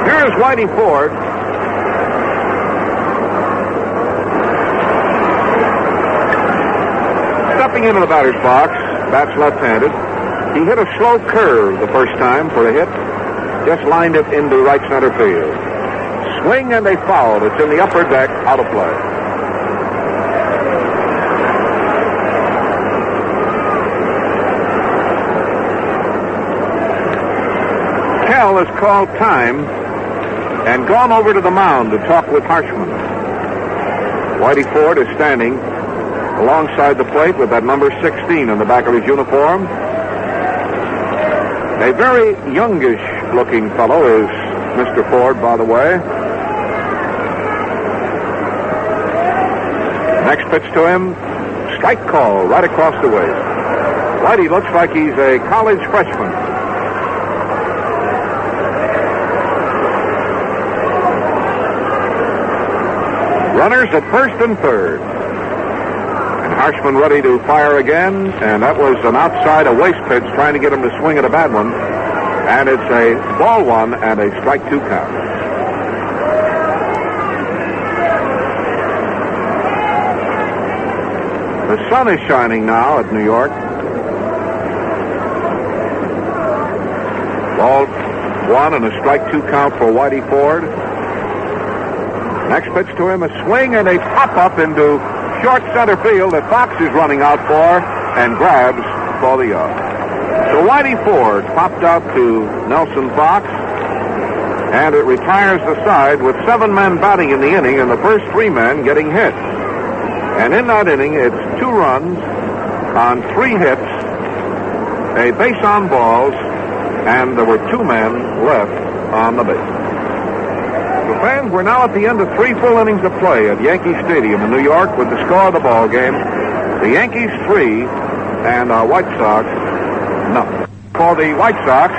S1: Here's Whitey Ford. Stepping into the batter's box, bats left-handed. He hit a slow curve the first time for a hit. Just lined it into right center field. Swing and a foul. It's in the upper deck, out of play. Kell has called time and gone over to the mound to talk with Harshman. Whitey Ford is standing alongside the plate with that number 16 on the back of his uniform. A very youngish-looking fellow is Mr. Ford, by the way. Next pitch to him, strike call right across the waist. Whitey looks like he's a college freshman. Runners at first and third. And Harshman ready to fire again, and that was an outside, a waste pitch, trying to get him to swing at a bad one. And it's a ball 1 and a strike 2 count. The sun is shining now at New York. Ball 1 and a strike 2 count for Whitey Ford. Next pitch to him, a swing and a pop-up into short center field that Fox is running out for and grabs for the out. So Whitey Ford popped out to Nelson Fox, and it retires the side with 7 men batting in the inning and the first 3 men getting hits. And in that inning, it's 2 runs on 3 hits, a base on balls, and there were 2 men left on the base. The fans, we're now at the end of 3 full innings of play at Yankee Stadium in New York with the score of the ball game. The Yankees 3 and our White Sox nothing. For the White Sox,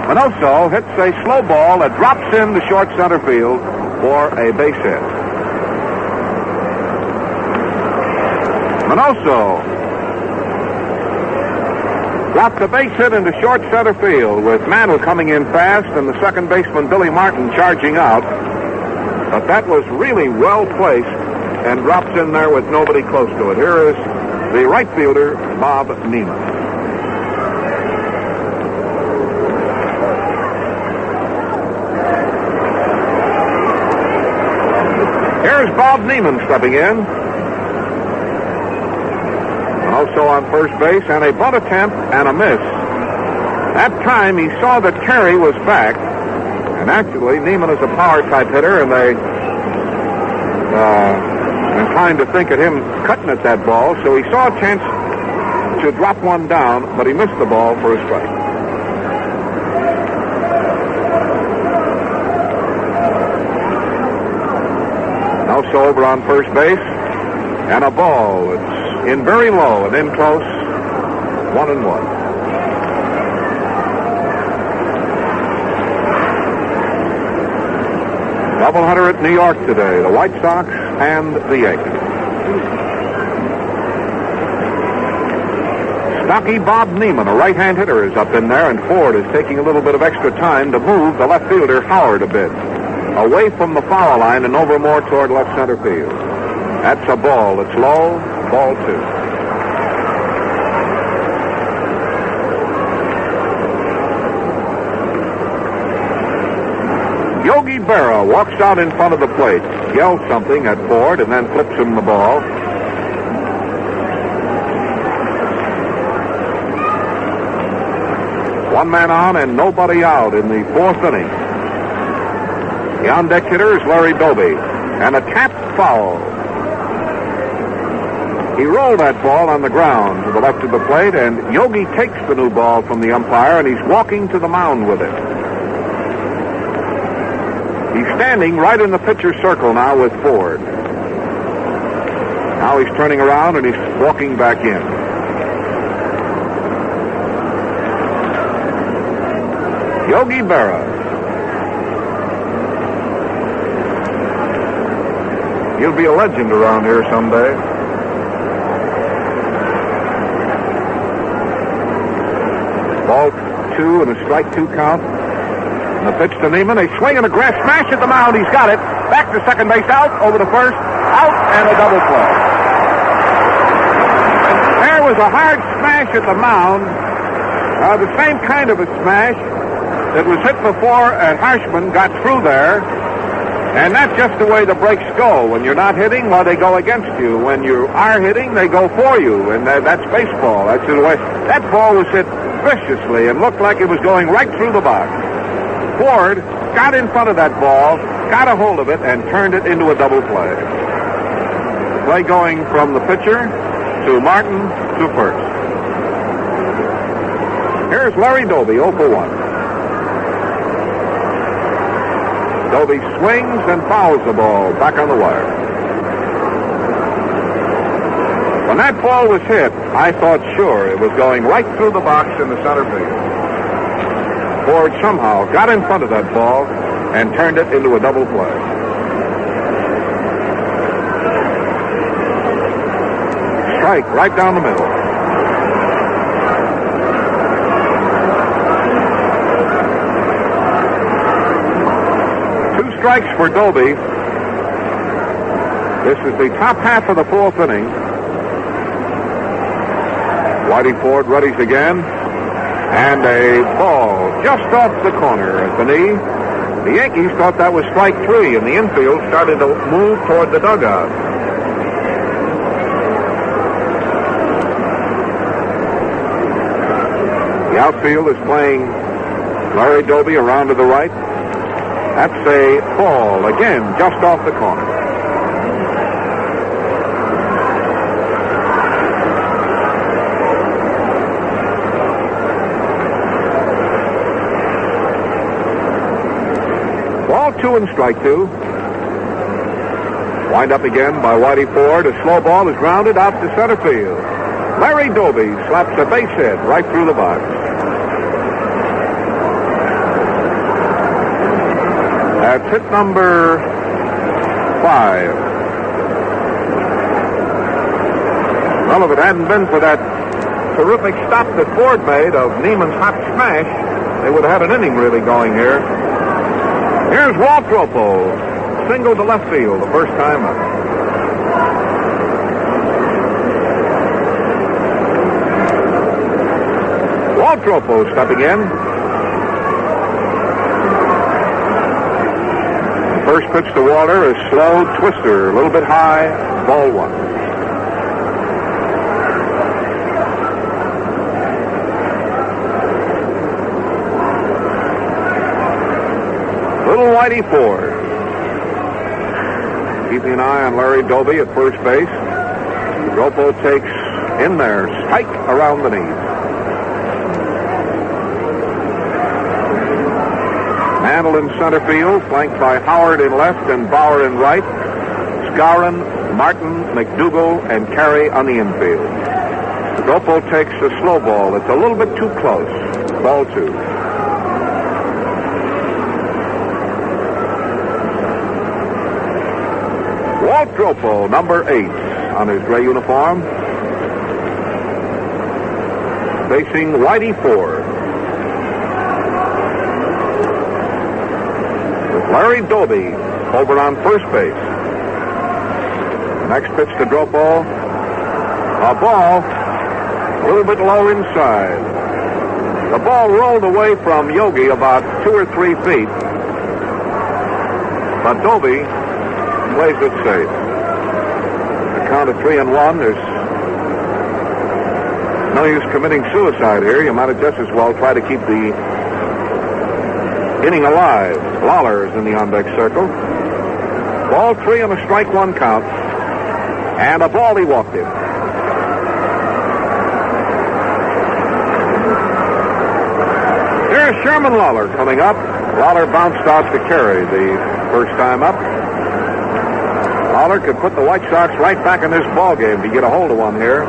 S1: Manoso hits a slow ball that drops in the short center field for a base hit. Manoso dropped the base hit into short center field with Mantle coming in fast and the second baseman Billy Martin charging out. But that was really well placed and drops in there with nobody close to it. Here is the right fielder, Bob Neiman. Here's Bob Neiman stepping in. Also on first base, and a bunt attempt and a miss. That time he saw that Terry was back, and actually Neiman is a power type hitter, and they inclined to think at him cutting at that ball, so he saw a chance to drop one down, but he missed the ball for a strike. Also over on first base, and a ball. It's in very low and in close, 1-1. Doubleheader at New York today. The White Sox
S2: and the Yankees. Stocky Bob Neiman, a right-hand hitter, is up in there, and Ford is taking a little bit of extra time to move the left fielder Howard a bit away from the foul line and over more toward left center field. That's a ball. It's low. Ball 2. Yogi Berra walks out in front of the plate, yells something at Ford, and then flips him the ball. One man on and nobody out in the 4th inning. The on-deck hitter is Larry Doby, and a tapped foul. He rolled that ball on the ground to the left of the plate, and Yogi takes the new ball from the umpire, and he's walking to the mound with it. He's standing right in the pitcher's circle now with Ford. Now he's turning around, and he's walking back in. Yogi Berra. He'll be a legend around here someday. Ball 2 and a strike 2 count. And the pitch to Neiman. A swing and a grass smash at the mound. He's got it. Back to second base, out, over to first, out, and a double play. And there was a hard smash at the mound. The same kind of a smash that was hit before, and Harshman got through there. And that's just the way the breaks go. When you're not hitting, well, they go against you. When you are hitting, they go for you. And that's baseball. That's the way. That ball was hit viciously and looked like it was going right through the box. Ford got in front of that ball, got a hold of it, and turned it into a double play. Play going from the pitcher to Martin to first. Here's Larry Doby, 0 for 1. Doby swings and fouls the ball back on the wire. When that ball was hit, I thought sure it was going right through the box in the center field. Ford somehow got in front of that ball and turned it into a double play. Strike right down the middle. Strikes for Doby. This is the top half of the 4th inning. Whitey Ford readies again. And a ball just off the corner at the knee. The Yankees thought that was strike 3, and the infield started to move toward the dugout. The outfield is playing Larry Doby around to the right. That's a ball, again, just off the corner. Ball 2 and strike 2. Wind up again by Whitey Ford. A slow ball is grounded out to center field. Larry Doby slaps a base hit right through the box. That's hit number 5. Well, if it hadn't been for that terrific stop that Ford made of Neiman's hot smash, they would have had an inning really going here. Here's Waltropo, single to left field the first time up. Waltropo stepping in. First pitch to Walter is slow twister, a little bit high, ball 1. Little Whitey Ford. Keeping an eye on Larry Doby at first base. Ropo takes in there, strike around the knees. Mantle in center field, flanked by Howard in left and Bauer in right. Skowron, Martin, McDougal, and Carey on the infield. Ropo takes a slow ball. It's a little bit too close. Ball 2. Walt Dropo, number 8, on his gray uniform, facing Whitey Ford. With Larry Doby over on first base. Next pitch to Dropo. A ball a little bit low inside. The ball rolled away from Yogi about 2 or 3 feet. But Doby plays it safe. A count of 3-1. There's no use committing suicide here. You might have just as well try to keep the inning alive. Lawler is in the on-deck circle. Ball 3 and a strike 1 count. And a ball, he walked in. Here's Sherman Lawler coming up. Lawler bounced out to carry the first time up. Lawler could put the White Sox right back in this ball game to get a hold of one here.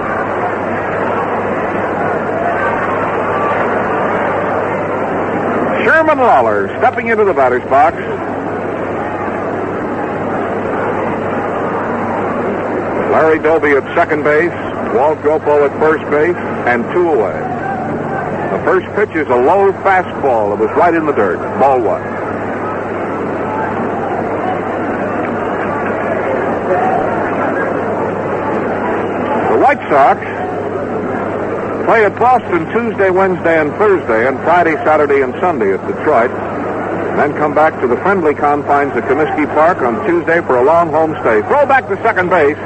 S2: Sherman Lawler stepping into the batter's box. Larry Doby at second base, Walt Dropo at first base, and 2 away. The first pitch is a low fastball that was right in the dirt. Ball 1. The White Sox play at Boston Tuesday, Wednesday, and Thursday, and Friday, Saturday, and Sunday at Detroit. And then come back to the friendly confines of Comiskey Park on Tuesday for a long home stay. Throw back to second base.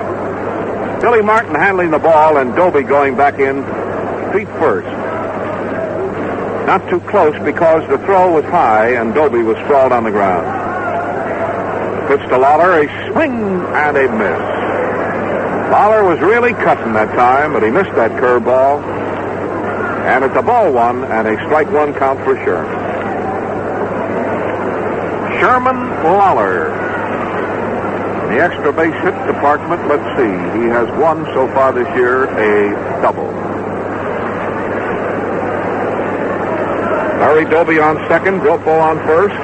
S2: Billy Martin handling the ball and Doby going back in feet first. Not too close because the throw was high and Doby was sprawled on the ground. Pitch to Lawler, a swing and a miss. Lawler was really cutting that time, but he missed that curveball. And it's a ball 1 and a strike 1 count for Sherman. Sherman Lawler. In the extra base hit department, let's see. He has won so far this year a double. Larry Doby on second, Dropo on first.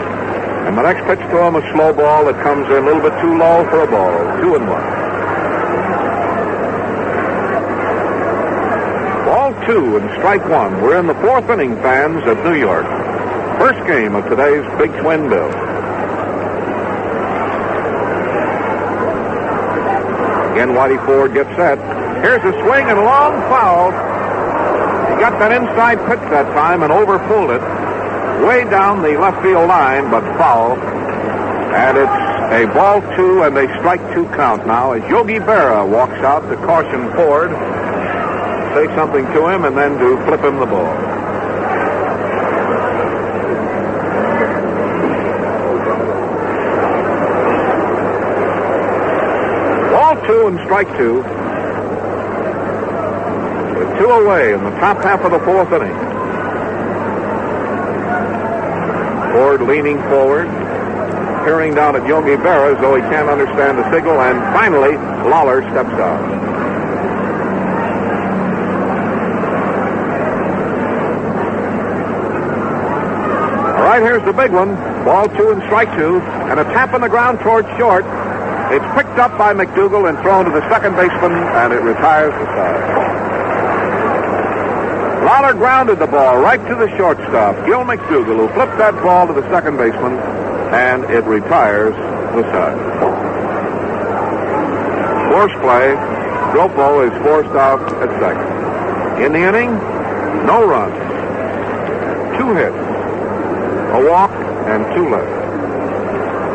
S2: And the next pitch to him, a slow ball that comes in a little bit too low for a ball. 2-1. Ball 2 and strike 1. We're in the 4th inning, fans, of New York. First game of today's Big Twin Bill. Again, Whitey Ford gets set. Here's a swing and a long foul. He got that inside pitch that time and overpulled it way down the left field line, but foul. And it's a ball 2 and a strike 2 count now as Yogi Berra walks out to caution Ford, say something to him, and then to flip him the ball. Ball 2 and strike 2. With 2 away in the top half of the 4th inning. Ford leaning forward, peering down at Yogi Berra as though he can't understand the signal, and finally, Lawler steps out. All right, here's the big one. Ball 2 and strike 2, and a tap on the ground towards short. It's picked up by McDougal and thrown to the second baseman, and it retires the side. Lawler grounded the ball right to the shortstop, Gil McDougal, who flipped that ball to the second baseman, and it retires the side. Force play. Dropo is forced out at second. In the inning, no runs, 2 hits, a walk, and 2 left.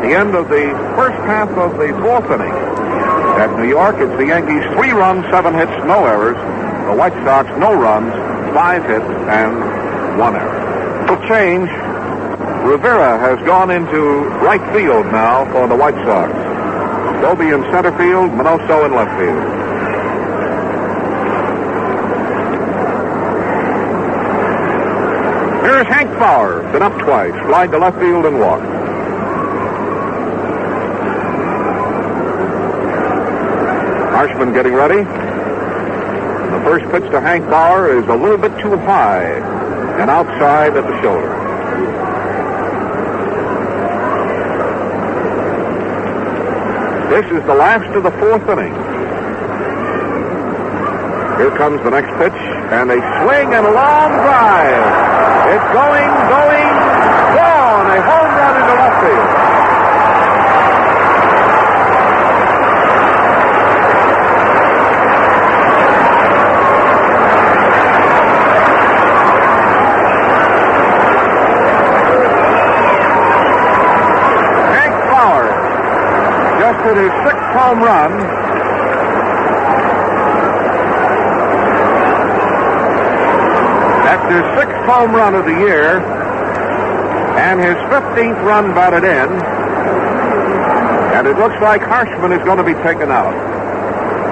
S2: The end of the first half of the 4th inning. At New York, it's the Yankees 3 runs, 7 hits, no errors. The White Sox, no runs, 5 hits, and 1 error. For change, Rivera has gone into right field now for the White Sox. Doby in center field, Minoso in left field. Here's Hank Bauer, been up twice, flied to left field and walked. Harshman getting ready. The first pitch to Hank Bauer is a little bit too high and outside at the shoulder. This is the last of the fourth inning. Here comes the next pitch, and a swing and a long drive. It's going, gone. A home run into left field. Hank Bauer just hit his sixth home run. His sixth home run of the year and his 15th run batted in. And it looks like Harshman is going to be taken out.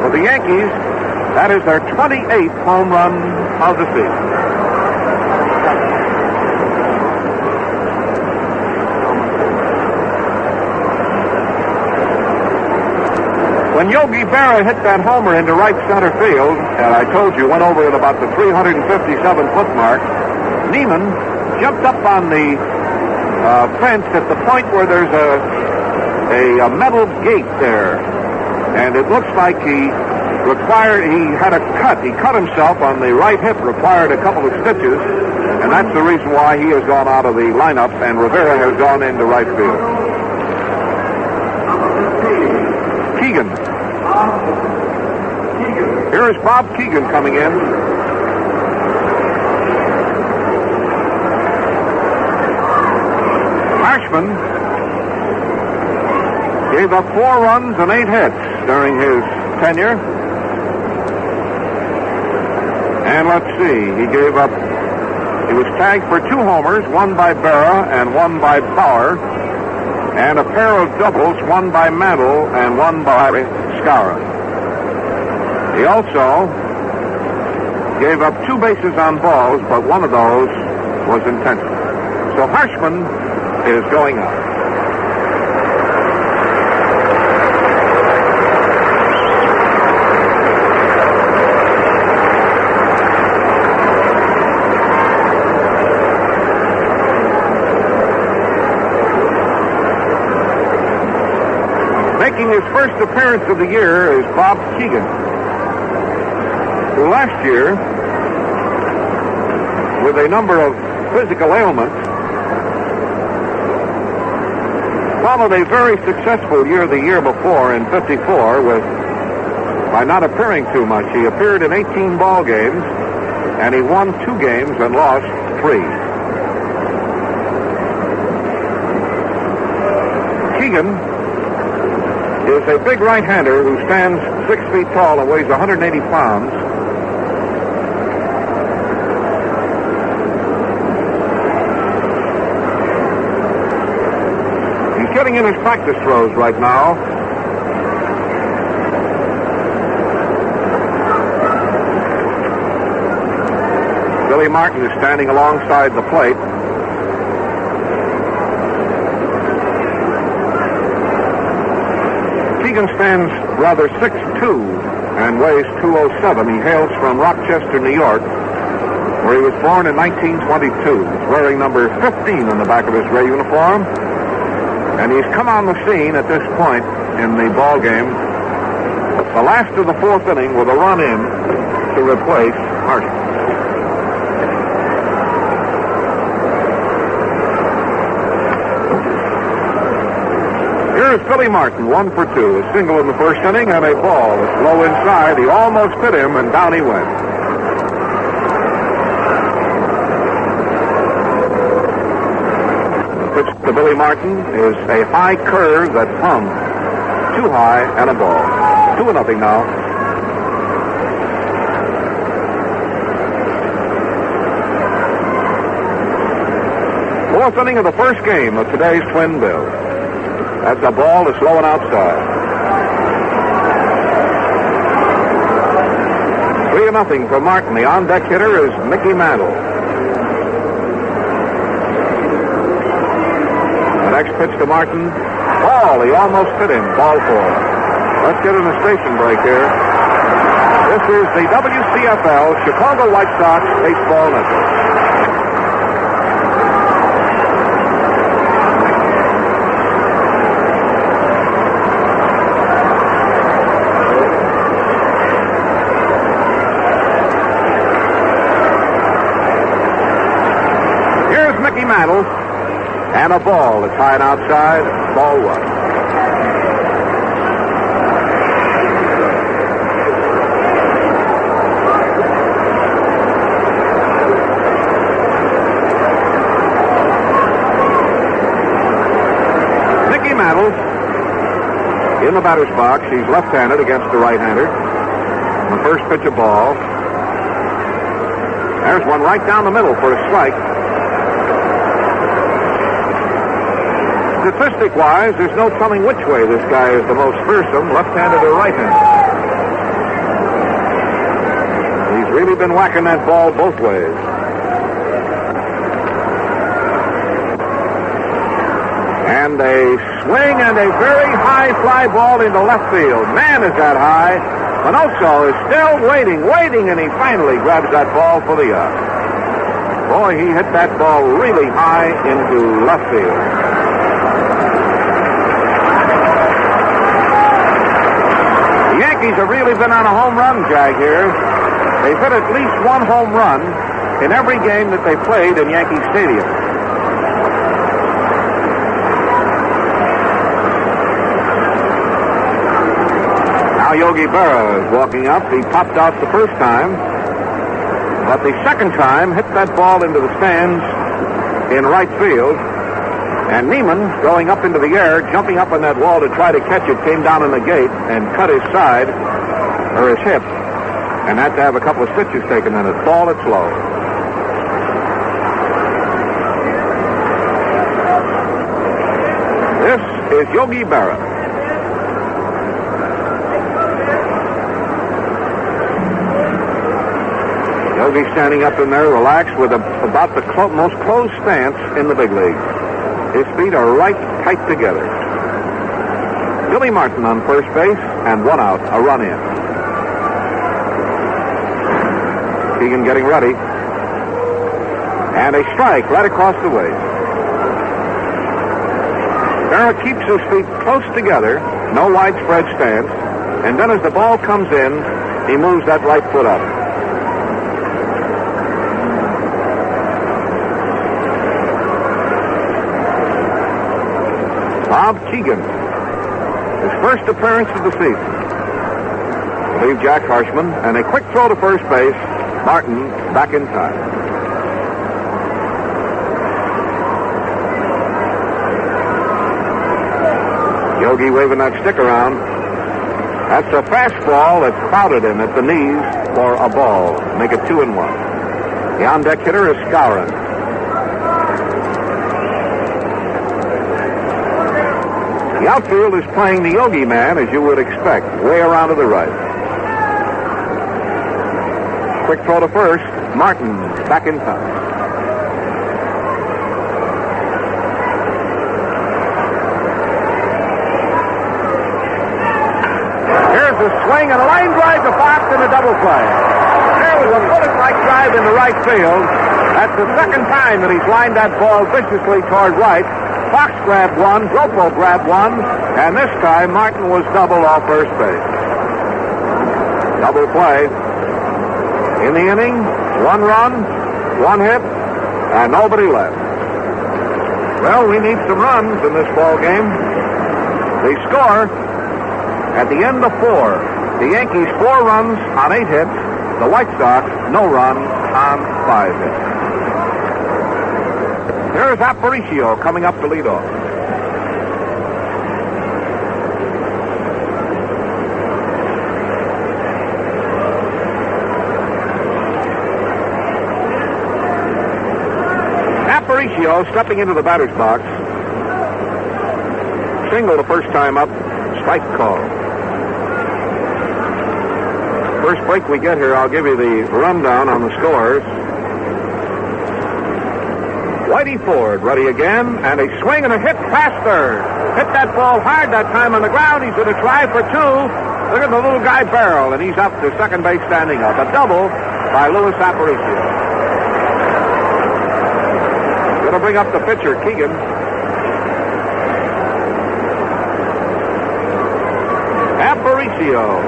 S2: For the Yankees, that is their 28th home run of the season. When Yogi Berra hit that homer into right center field, and I told you went over at about the 357-foot mark, Neiman jumped up on the fence at the point where there's a metal gate there, and it looks like he had a cut. He cut himself on the right hip, required a couple of stitches, and that's the reason why he has gone out of the lineup, and Rivera has gone into right field. Keegan. Here is Bob Keegan coming in. Harshman gave up 4 runs and 8 hits during his tenure. And let's see, he was tagged for 2 homers, one by Berra and one by Bauer, and a pair of doubles, one by Mantle and one by Skara. He also gave up 2 bases on balls, but one of those was intentional. So Harshman is going out. Making his first appearance of the year is Bob Keegan, who last year, with a number of physical ailments, followed a very successful year the year before in '54 by not appearing too much. He appeared in 18 ball games, and he won 2 games and lost 3. Keegan is a big right-hander who stands 6 feet tall and weighs 180 pounds. He's getting in his practice throws right now. Billy Martin is standing alongside the plate. Keegan stands rather 6'2" and weighs 207. He hails from Rochester, New York, where he was born in 1922. He's wearing number 15 on the back of his gray uniform, and he's come on the scene at this point in the ball game, the last of the 4th inning, with a run in to replace Harshman. Here's Billy Martin, 1 for 2. A single in the first inning and a ball that's low inside. He almost hit him, and down he went. The pitch to Billy Martin is a high curve that hung too high, and a ball. 2-0 now. Fourth inning of the first game of today's Twin Bill. That's a ball that's low and outside. 3-0 for Martin. The on-deck hitter is Mickey Mantle. The next pitch to Martin. Ball. He almost hit him. Ball 4. Let's get in a station break here. This is the WCFL Chicago White Sox Baseball Network. Mickey Mantle. And a ball that's high and outside. Ball one. Mickey Mantle in the batter's box. He's left-handed against the right-hander. The first pitch of ball. There's one right down the middle for a strike. Statistic-wise, there's no telling which way this guy is the most fearsome, left-handed or right-handed. He's really been whacking that ball both ways. And a swing and a very high fly ball into left field. Man, is that high. Minoso is still waiting, and he finally grabs that ball for the out. Boy, he hit that ball really high into left field. The Yankees have really been on a home run jag here. They've hit at least one home run in every game that they played in Yankee Stadium. Now Yogi Berra is walking up. He popped out the first time, but the second time hit that ball into the stands in right field. And Neiman, going up into the air, jumping up on that wall to try to catch it, came down in the gate and cut his side, or his hip, and had to have a couple of stitches taken in it. Ball that's low. This is Yogi Berra. Yogi standing up in there, relaxed, with about the most closed stance in the big league. His feet are right tight together. Billy Martin on first base, and one out, a run in. Keegan getting ready. And a strike right across the way. Berra keeps his feet close together, no widespread stance, and then as the ball comes in, he moves that right foot up. Bob Keegan, his first appearance of the season. I believe Jack Harshman, and a quick throw to first base. Martin back in time. Yogi waving that stick around. That's a fastball that crowded him at the knees for a ball. Make it 2-1. The on-deck hitter is Skowron. The outfield is playing the Yogi man, as you would expect, way around to the right. Quick throw to first. Martin back in time. Here's a swing and a line drive to Fox and a double play. There was a bullet-like drive into right field. That's the second time that he's lined that ball viciously toward right. Fox grabbed one, Gropo grabbed one, and this time Martin was doubled off first base. Double play. In the inning, one run, one hit, and nobody left. Well, we need some runs in this ball game. The score at the end of 4. The Yankees 4 runs on 8 hits. The White Sox no run on 5 hits. There's Aparicio coming up to lead off. Aparicio stepping into the batter's box. Single the first time up. Strike call. First break we get here, I'll give you the rundown on the scores. Whitey Ford ready again, and a swing and a hit past third. Hit that ball hard that time on the ground. He's going to try for 2. Look at the little guy barrel, and he's up to second base standing up. A double by Luis Aparicio. Going to bring up the pitcher, Keegan. Aparicio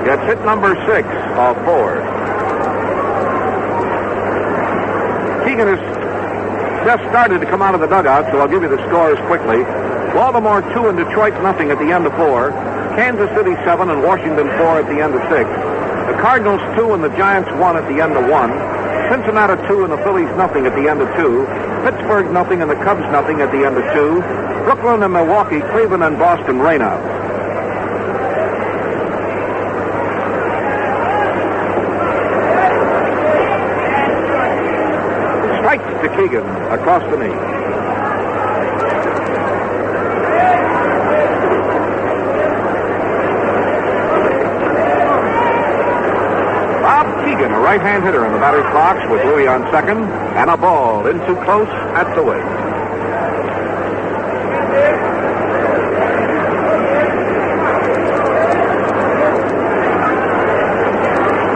S2: gets hit number 6 of Ford. Keegan is just started to come out of the dugout, so I'll give you the scores quickly. Baltimore 2 and Detroit nothing at the end of 4. Kansas City 7 and Washington 4 at the end of 6. The Cardinals 2 and the Giants 1 at the end of 1. Cincinnati 2 and the Phillies nothing at the end of 2. Pittsburgh nothing and the Cubs nothing at the end of 2. Brooklyn and Milwaukee, Cleveland and Boston rain out. Strike to Keegan across the knee. A right-hand hitter in the batter's box with Louis on second, and a ball in too close at the weight.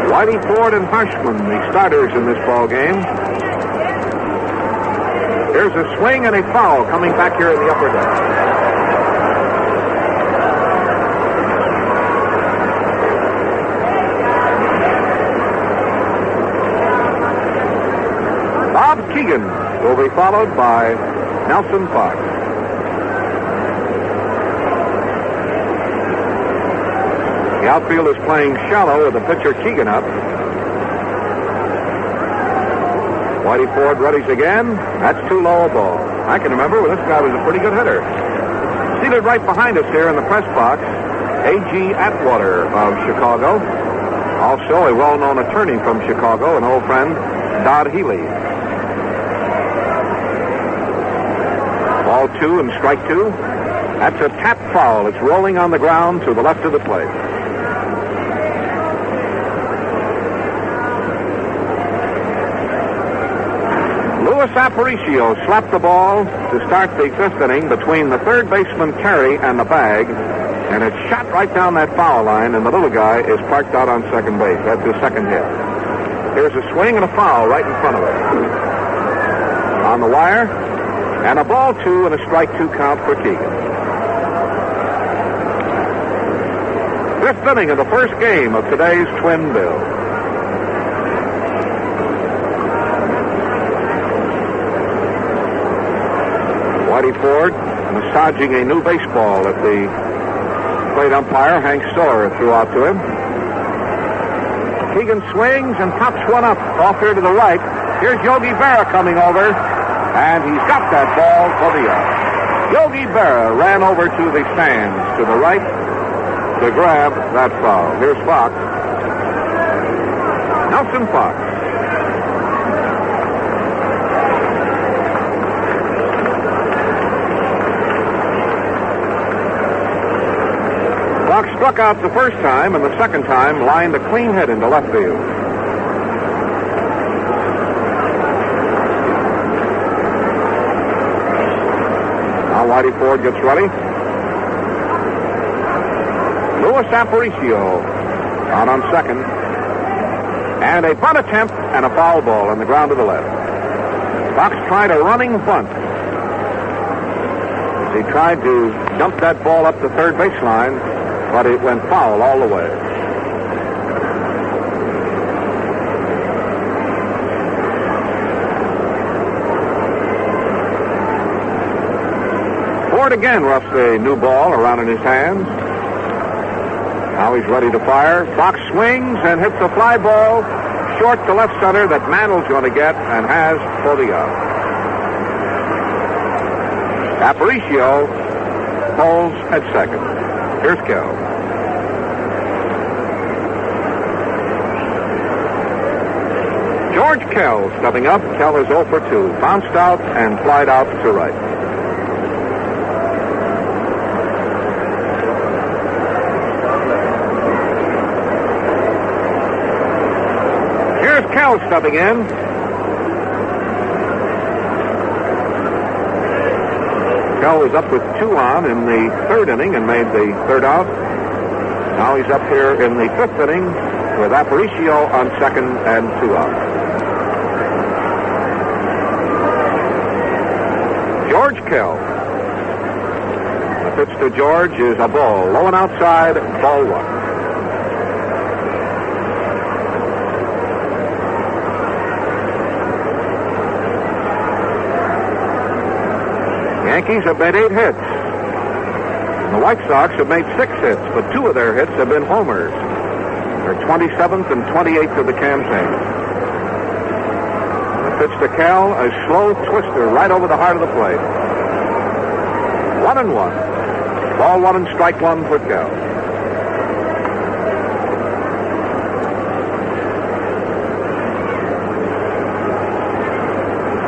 S2: Whitey Ford and Harshman, the starters in this ball game. Here's a swing and a foul coming back here in the upper deck. Keegan will be followed by Nelson Fox. The outfield is playing shallow with the pitcher Keegan up. Whitey Ford readies again. That's too low a ball. I can remember when this guy was a pretty good hitter. Seated right behind us here in the press box, A.G. Atwater of Chicago. Also a well-known attorney from Chicago, an old friend, Dodd Healy. Ball 2 and strike 2. That's a tap foul. It's rolling on the ground to the left of the plate. Louis Aparicio slapped the ball to start the fifth inning between the third baseman Carey and the bag, and it shot right down that foul line, and the little guy is parked out on second base. That's his second hit. Here's a swing and a foul right in front of it. On the wire. And a ball 2 and a strike 2 count for Keegan. Fifth inning of the first game of today's twin bill. Whitey Ford massaging a new baseball that the plate umpire, Hank Sawyer, threw out to him. Keegan swings and pops one up off here to the right. Here's Yogi Berra coming over. And he's got that ball for the out. Yogi Berra ran over to the stands to the right to grab that foul. Here's Fox. Nelson Fox. Fox struck out the first time, and the second time lined a clean hit into left field. Whitey Ford gets ready. Louis Aparicio out on second. And a bunt attempt and a foul ball on the ground to the left. Fox tried a running bunt. He tried to dump that ball up the third baseline, but it went foul all the way. Ford again roughs the new ball around in his hands. Now he's ready to fire. Fox swings and hits a fly ball short to left center that Mantle's going to get and has for the out. Aparicio holds at second. Here's Kell. George Kell stepping up. Kell is 0 for 2. Bounced out and flied out to right. Kell stepping in. Kell was up with 2 on in the third inning and made the third out. Now he's up here in the fifth inning with Aparicio on second and 2 out. George Kell. The pitch to George is a ball. Low and outside, ball 1.
S1: Yankees have made 8 hits. The White Sox have made 6 hits, but 2 of their hits have been homers. They're 27th and 28th of the campaign. The pitch to Cal, a slow twister right over the heart of the plate. 1-1. Ball 1 and strike 1 for Cal.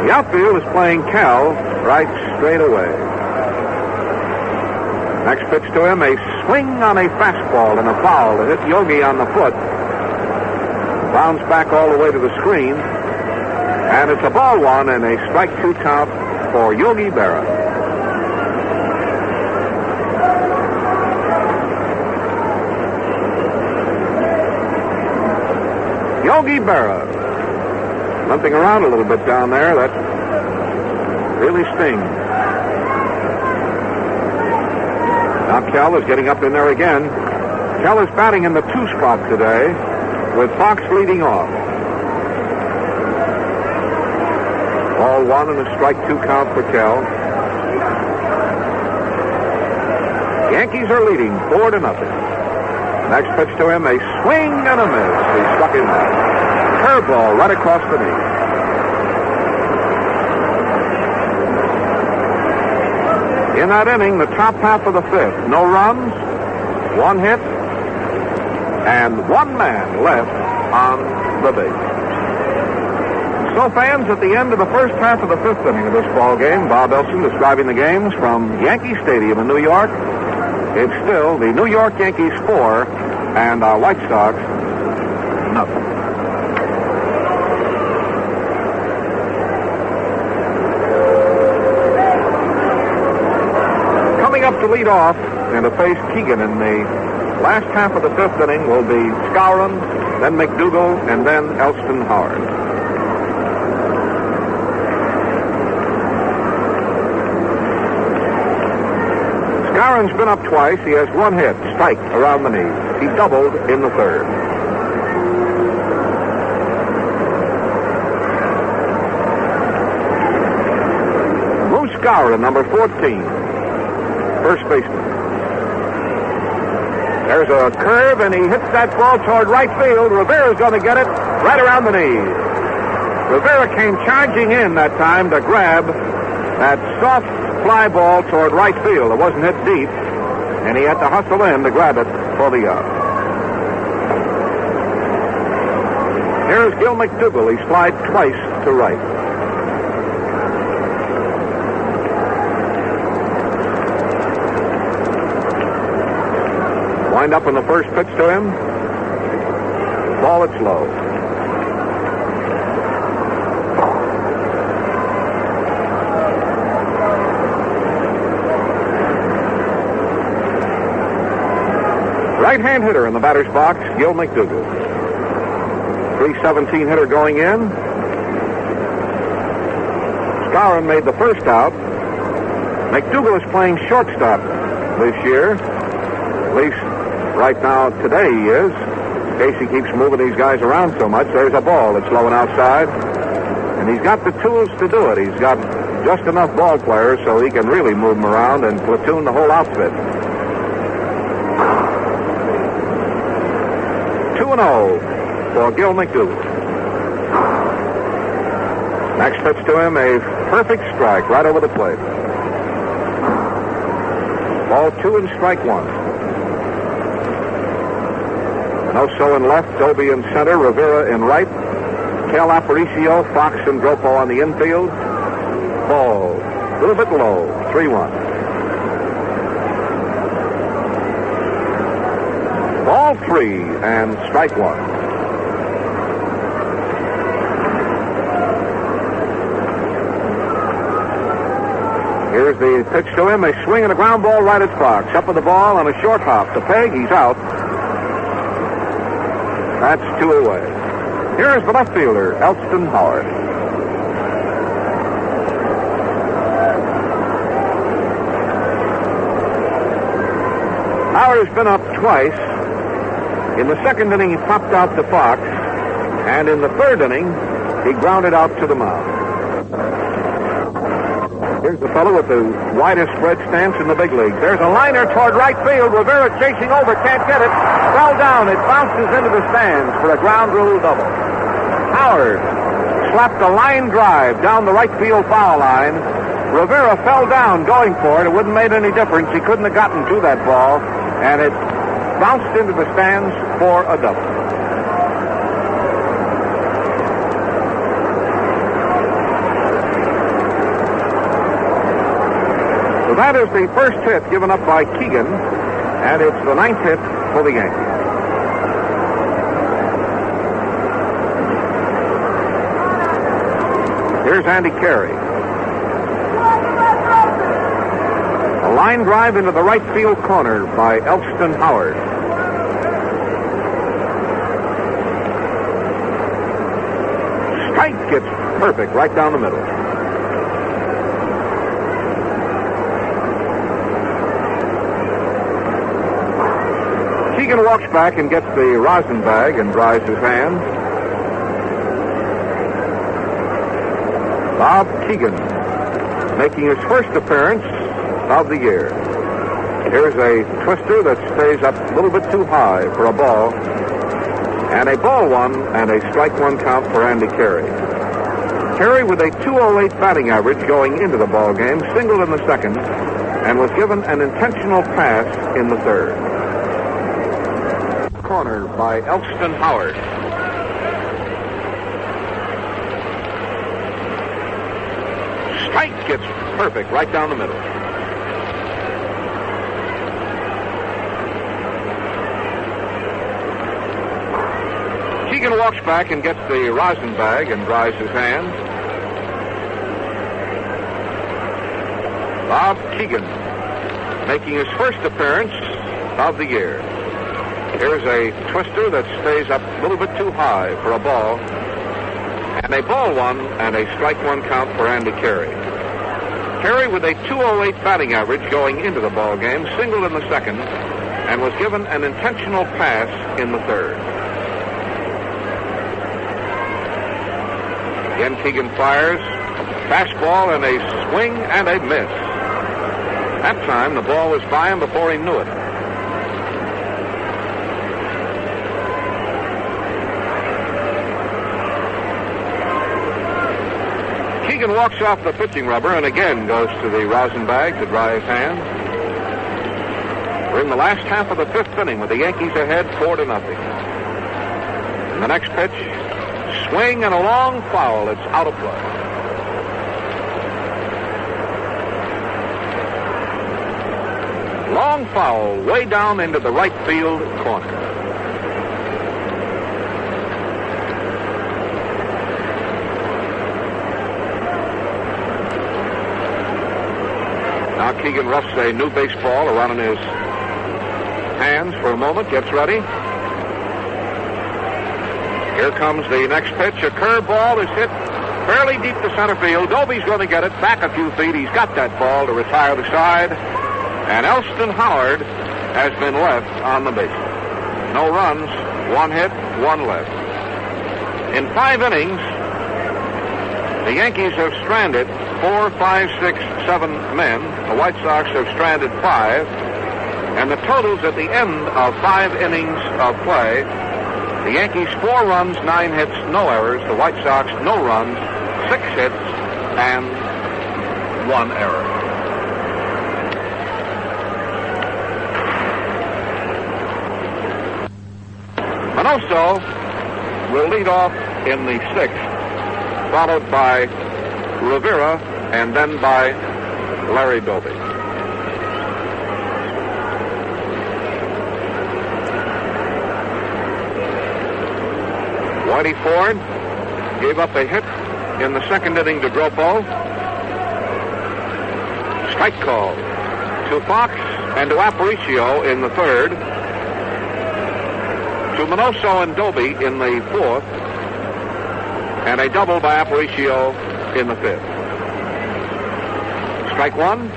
S1: The outfield is playing Cal right straight away. Next pitch to him, a swing on a fastball and a foul to hit Yogi on the foot. Bounds back all the way to the screen. And it's a ball 1 and a strike 2 count for Yogi Berra. Yogi Berra. Limping around a little bit down there. That really stings. Now Kell is getting up in there again. Kell is batting in the 2 spot today with Fox leading off. Ball 1 and a strike 2 count for Kell. Yankees are leading 4-0. Next pitch to him, a swing and a miss. He struck him out. Curveball right across the knee. In that inning, the top half of the 5th, no runs, 1 hit, and 1 man left on the base. So, fans, at the end of the first half of the 5th inning of this ball game, Bob Elson describing the games from Yankee Stadium in New York. It's still the New York Yankees 4 and our White Sox nothing. Up to lead off and to face Keegan in the last half of the 5th inning will be Skowron, then McDougal, and then Elston Howard. Skowron's been up twice. He has 1 hit, strike around the knees. He doubled in the 3rd. Moose Skowron, number 14. First baseman. There's a curve, and he hits that ball toward right field. Rivera's going to get it right around the knees. Rivera came charging in that time to grab that soft fly ball toward right field. It wasn't hit deep, and he had to hustle in to grab it for the out. Here's Gil McDougal. He slid twice to right. Wind up on the first pitch to him. Ball it's low. Right-hand hitter in the batter's box, Gil McDougal. .317 hitter going in. Skowron made the first out. McDougal is playing shortstop this year. At least right now, today he is. In case he keeps moving these guys around so much, there's a ball that's low and outside. And he's got the tools to do it. He's got just enough ball players so he can really move them around and platoon the whole outfit. 2-0 for Gil McDougal. Next pitch to him, a perfect strike right over the plate. Ball 2 and strike 1. Noso in left, Doby in center, Rivera in right. Cal Aparicio, Fox and Dropo on the infield. Ball, a little bit low, 3-1. Ball 3 and strike 1. Here's the pitch to him, a swing and a ground ball right at Fox. Up with the ball on a short hop to Peg, he's out. That's 2 away. Here's the left fielder, Elston Howard. Howard has been up twice. In the 2nd inning, he popped out to Fox. And in the 3rd inning, he grounded out to the mound.
S2: Here's the fellow with the widest spread stance in the big league. There's a liner toward right field. Rivera chasing over, can't get it. Fell down. It bounces into the stands for a ground rule double. Howard slapped a line drive down the right field foul line. Rivera fell down going for it. It wouldn't have made any difference. He couldn't have gotten to that ball, and it bounced into the stands for a double. So that is the first hit given up by Keegan, and it's the 9th hit for the Yankees. Here's Andy Carey. A line drive into the right field corner by Elston Howard. Strike gets perfect right down the middle. Keegan walks back and gets the rosin bag and dries his hands. Bob Keegan making his first appearance of the year. Here's a twister that stays up a little bit too high for a ball. And a ball one and a strike one count for Andy Carey. Carey with a .208 batting average going into the ball game, singled in the second, and was given an intentional pass in the third. Corner by Elston Howard. Strike gets perfect right down the middle. Keegan walks back and gets the rosin bag and dries his hands. Bob Keegan making his first appearance of the year. Here's a twister that stays up a little bit too high for a ball. And a ball one and a strike one count for Andy Carey. Carey with a .208 batting average going into the ball game, singled in the second, and was given an intentional pass in the third. Again, Keegan fires. Fastball and a swing and a miss. That time, the ball was by him before he knew it. Keegan walks off the pitching rubber and again goes to the rosin bag to dry his hands. We're in the last half of the fifth inning with the Yankees ahead 4-0. And the next pitch, swing and a long foul. It's out of play. Long foul way down into the right field corner. Now Keegan roughs a new baseball around in his hands for a moment, gets ready. Here comes the next pitch. A curveball is hit fairly deep to center field. Doby's going to get it back a few feet. He's got that ball to retire the side. And Elston Howard has been left on the bases. No runs, one hit, one left. In 5 innings, the Yankees have stranded 4, 5, 6, 7 men. The White Sox have stranded 5. And the totals at the end of 5 innings of play, the Yankees 4 runs, 9 hits, no errors. The White Sox no runs, 6 hits, and 1 error. Manoso will lead off in the 6th, followed by Rivera and then by Larry Doby. Whitey Ford gave up a hit in the second inning to Dropo. Strike call to Fox and to Aparicio in the third. To Manoso and Doby in the 4th. And a double by Aparicio in the 5th. Strike one.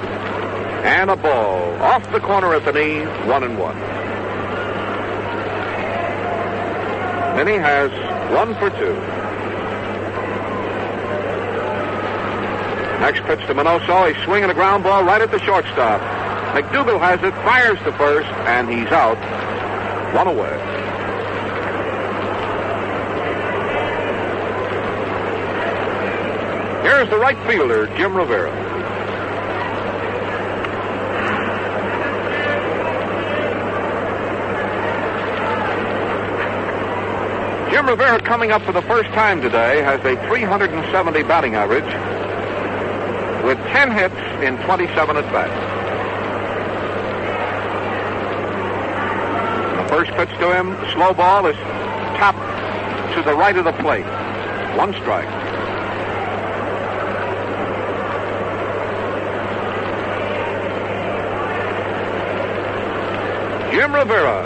S2: And a ball off the corner at the knee, 1-1. Minnie has 1 for 2. Next pitch to Minoso. He's swinging a ground ball right at the shortstop. McDougal has it, fires to first, and he's out. One away. Here's the right fielder, Jim Rivera. Jim Rivera, coming up for the first time today, has a 370 batting average with 10 hits in 27 at-bats. The first pitch to him, slow ball, is topped to the right of the plate. One strike. Jim Rivera,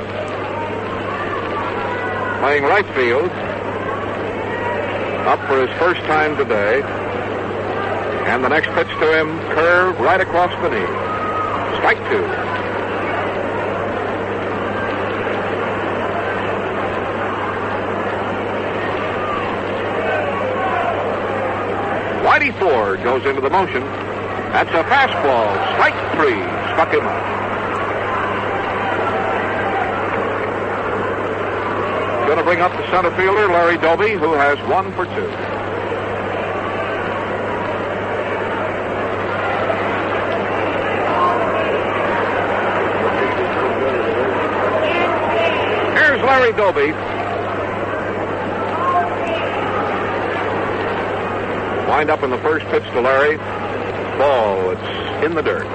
S2: playing right field, up for his first time today. And the next pitch to him, curve right across the knee. Strike two. Whitey Ford goes into the motion. That's a fastball. Strike three. Struck him out. Going to bring up the center fielder, Larry Doby, who has 1 for 2. Here's Larry Doby. Wind up in the first pitch to Larry. Ball. It's in the dirt.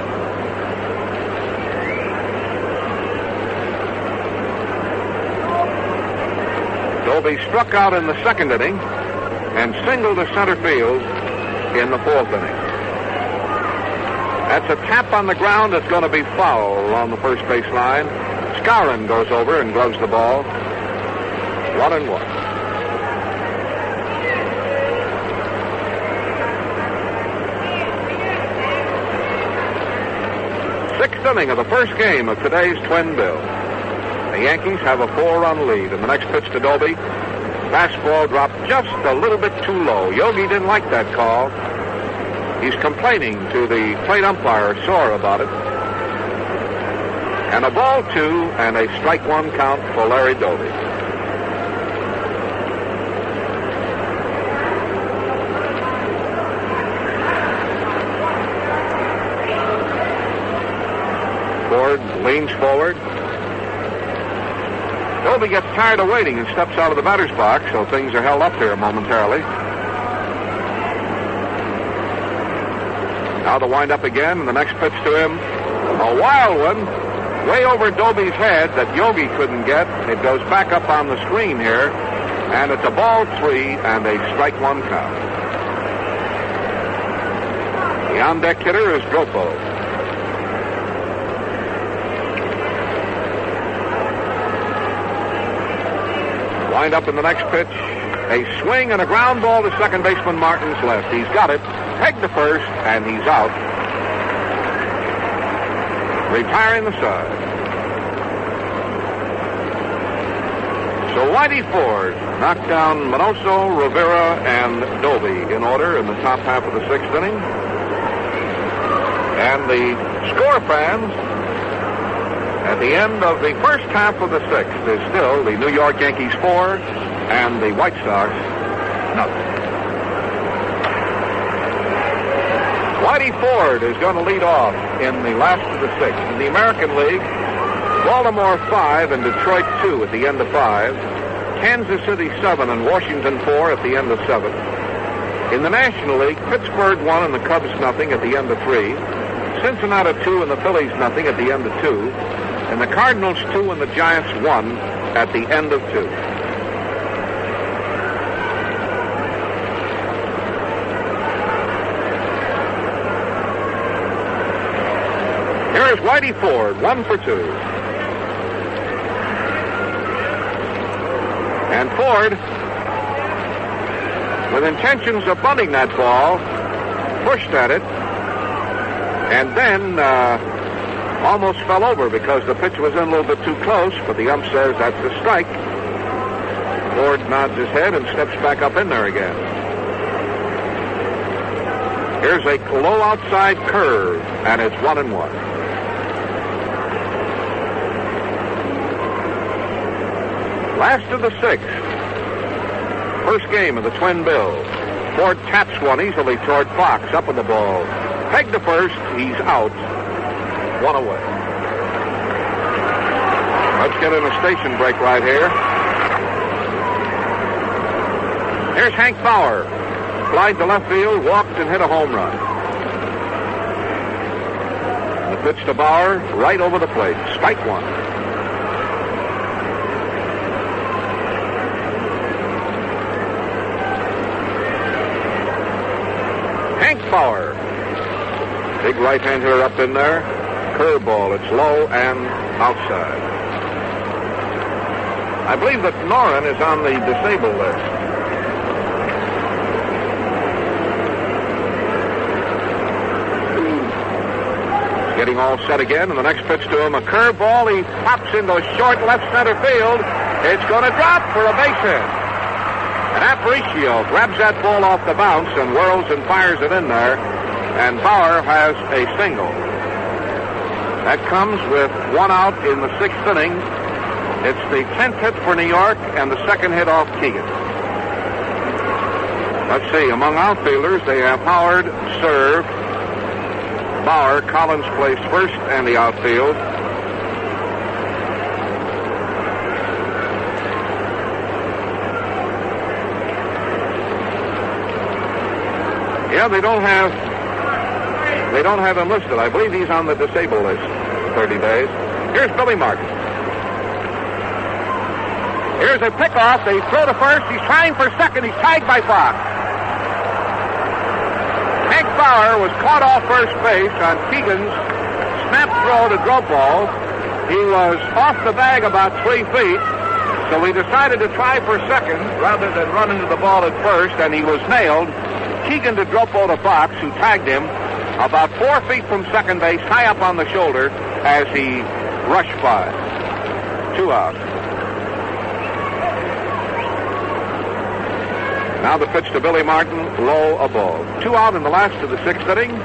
S2: Doby struck out in the second inning and singled to center field in the fourth inning. That's a tap on the ground that's going to be foul on the first base line. Skowron goes over and gloves the ball. 1-1. Sixth inning of the first game of today's twin bill. The Yankees have a 4-run lead, and the next pitch to Doby. Fastball dropped just a little bit too low. Yogi didn't like that call. He's complaining to the plate umpire, sore about it. And a ball two, and a strike one count for Larry Doby. Ford leans forward. Doby gets tired of waiting and steps out of the batter's box, so things are held up here momentarily. Now the wind-up again, and the next pitch to him, a wild one, way over Doby's head that Yogi couldn't get. It goes back up on the screen here, and it's a ball three and a strike one count. The on-deck hitter is Dropo. Wind up in the next pitch. A swing and a ground ball to second baseman Martin's left. He's got it. Pegged to first, and he's out. Retiring the side. So Whitey Ford knocked down Minoso, Rivera, and Doby in order in the top half of the sixth inning. And the score, fans, at the end of the first half of the sixth is still the New York Yankees 4 and the White Sox nothing. Whitey Ford is going to lead off in the last of the sixth. In the American League, Baltimore 5 and Detroit 2 at the end of 5. Kansas City 7 and Washington 4 at the end of 7. In the National League, Pittsburgh 1 and the Cubs nothing at the end of 3. Cincinnati 2 and the Phillies nothing at the end of 2. And the Cardinals 2 and the Giants 1 at the end of 2. Here's Whitey Ford, 1 for 2. And Ford, with intentions of bunting that ball, pushed at it, and then almost fell over because the pitch was in a little bit too close, but the ump says that's a strike. Ford nods his head and steps back up in there again. Here's a low outside curve, and it's 1-1. Last of the sixth. First game of the twin bills. Ford taps one easily toward Fox, up in the ball. Peg to first, he's out. One away. Let's get in a station break right here. Here's Hank Bauer. Flied to left field, walked and hit a home run. The pitch to Bauer, right over the plate. Strike one. Hank Bauer. Big right-hand hitter up in there. Curveball. It's low and outside. I believe that Noren is on the disabled list. Getting all set again, and the next pitch to him, a curveball. He pops into short left center field. It's going to drop for a base hit. And Aparicio grabs that ball off the bounce and whirls and fires it in there. And Bauer has a single. That comes with one out in the sixth inning. It's the 10th hit for New York and the second hit off Keegan. Let's see, among outfielders, they have Howard, serve. Bauer, Collins plays first and the outfield. Yeah, they don't have him listed. I believe he's on the disabled list for 30 days. Here's Billy Martin. Here's a pickoff. They throw to first. He's trying for second. He's tagged by Fox. Hank Bauer was caught off first base on Keegan's snap throw to drop ball. He was off the bag about 3 feet, so we decided to try for second rather than run into the ball at first, and he was nailed. Keegan to drop ball to Fox, who tagged him about 4 feet from second base, high up on the shoulder as he rushed by. 2 out. Now the pitch to Billy Martin, low a ball. 2 out in the last of the sixth inning.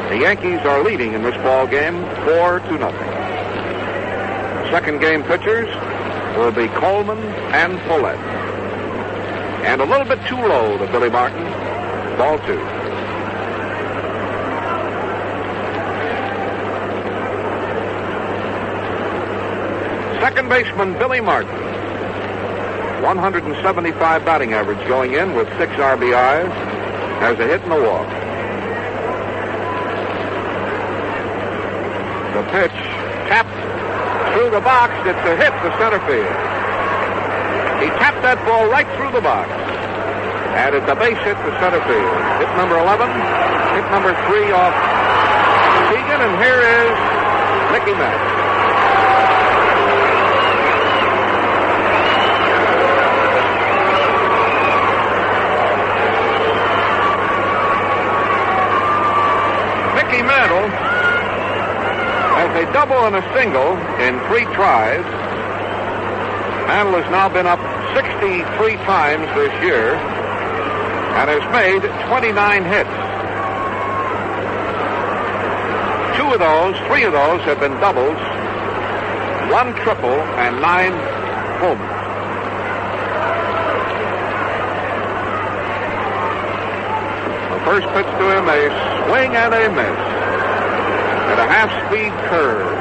S2: The Yankees are leading in this ball game 4-0. Second game pitchers will be Coleman and Follett. And a little bit too low to Billy Martin. Ball 2. Second baseman Billy Martin. 175 batting average going in with 6 RBIs. Has a hit and a walk. The pitch tapped through the box. It's a hit to center field. He tapped that ball right through the box. And it's a base hit to center field. Hit number 11. Hit number 3 off Keegan. And here is Mickey Mantle. Mantle has a double and a single in 3 tries. Mantle has now been up 63 times this year and has made 29 hits. 3 of those have been doubles, 1 triple, and 9 homers. The first pitch to him, a swing and a miss. At a half-speed curve.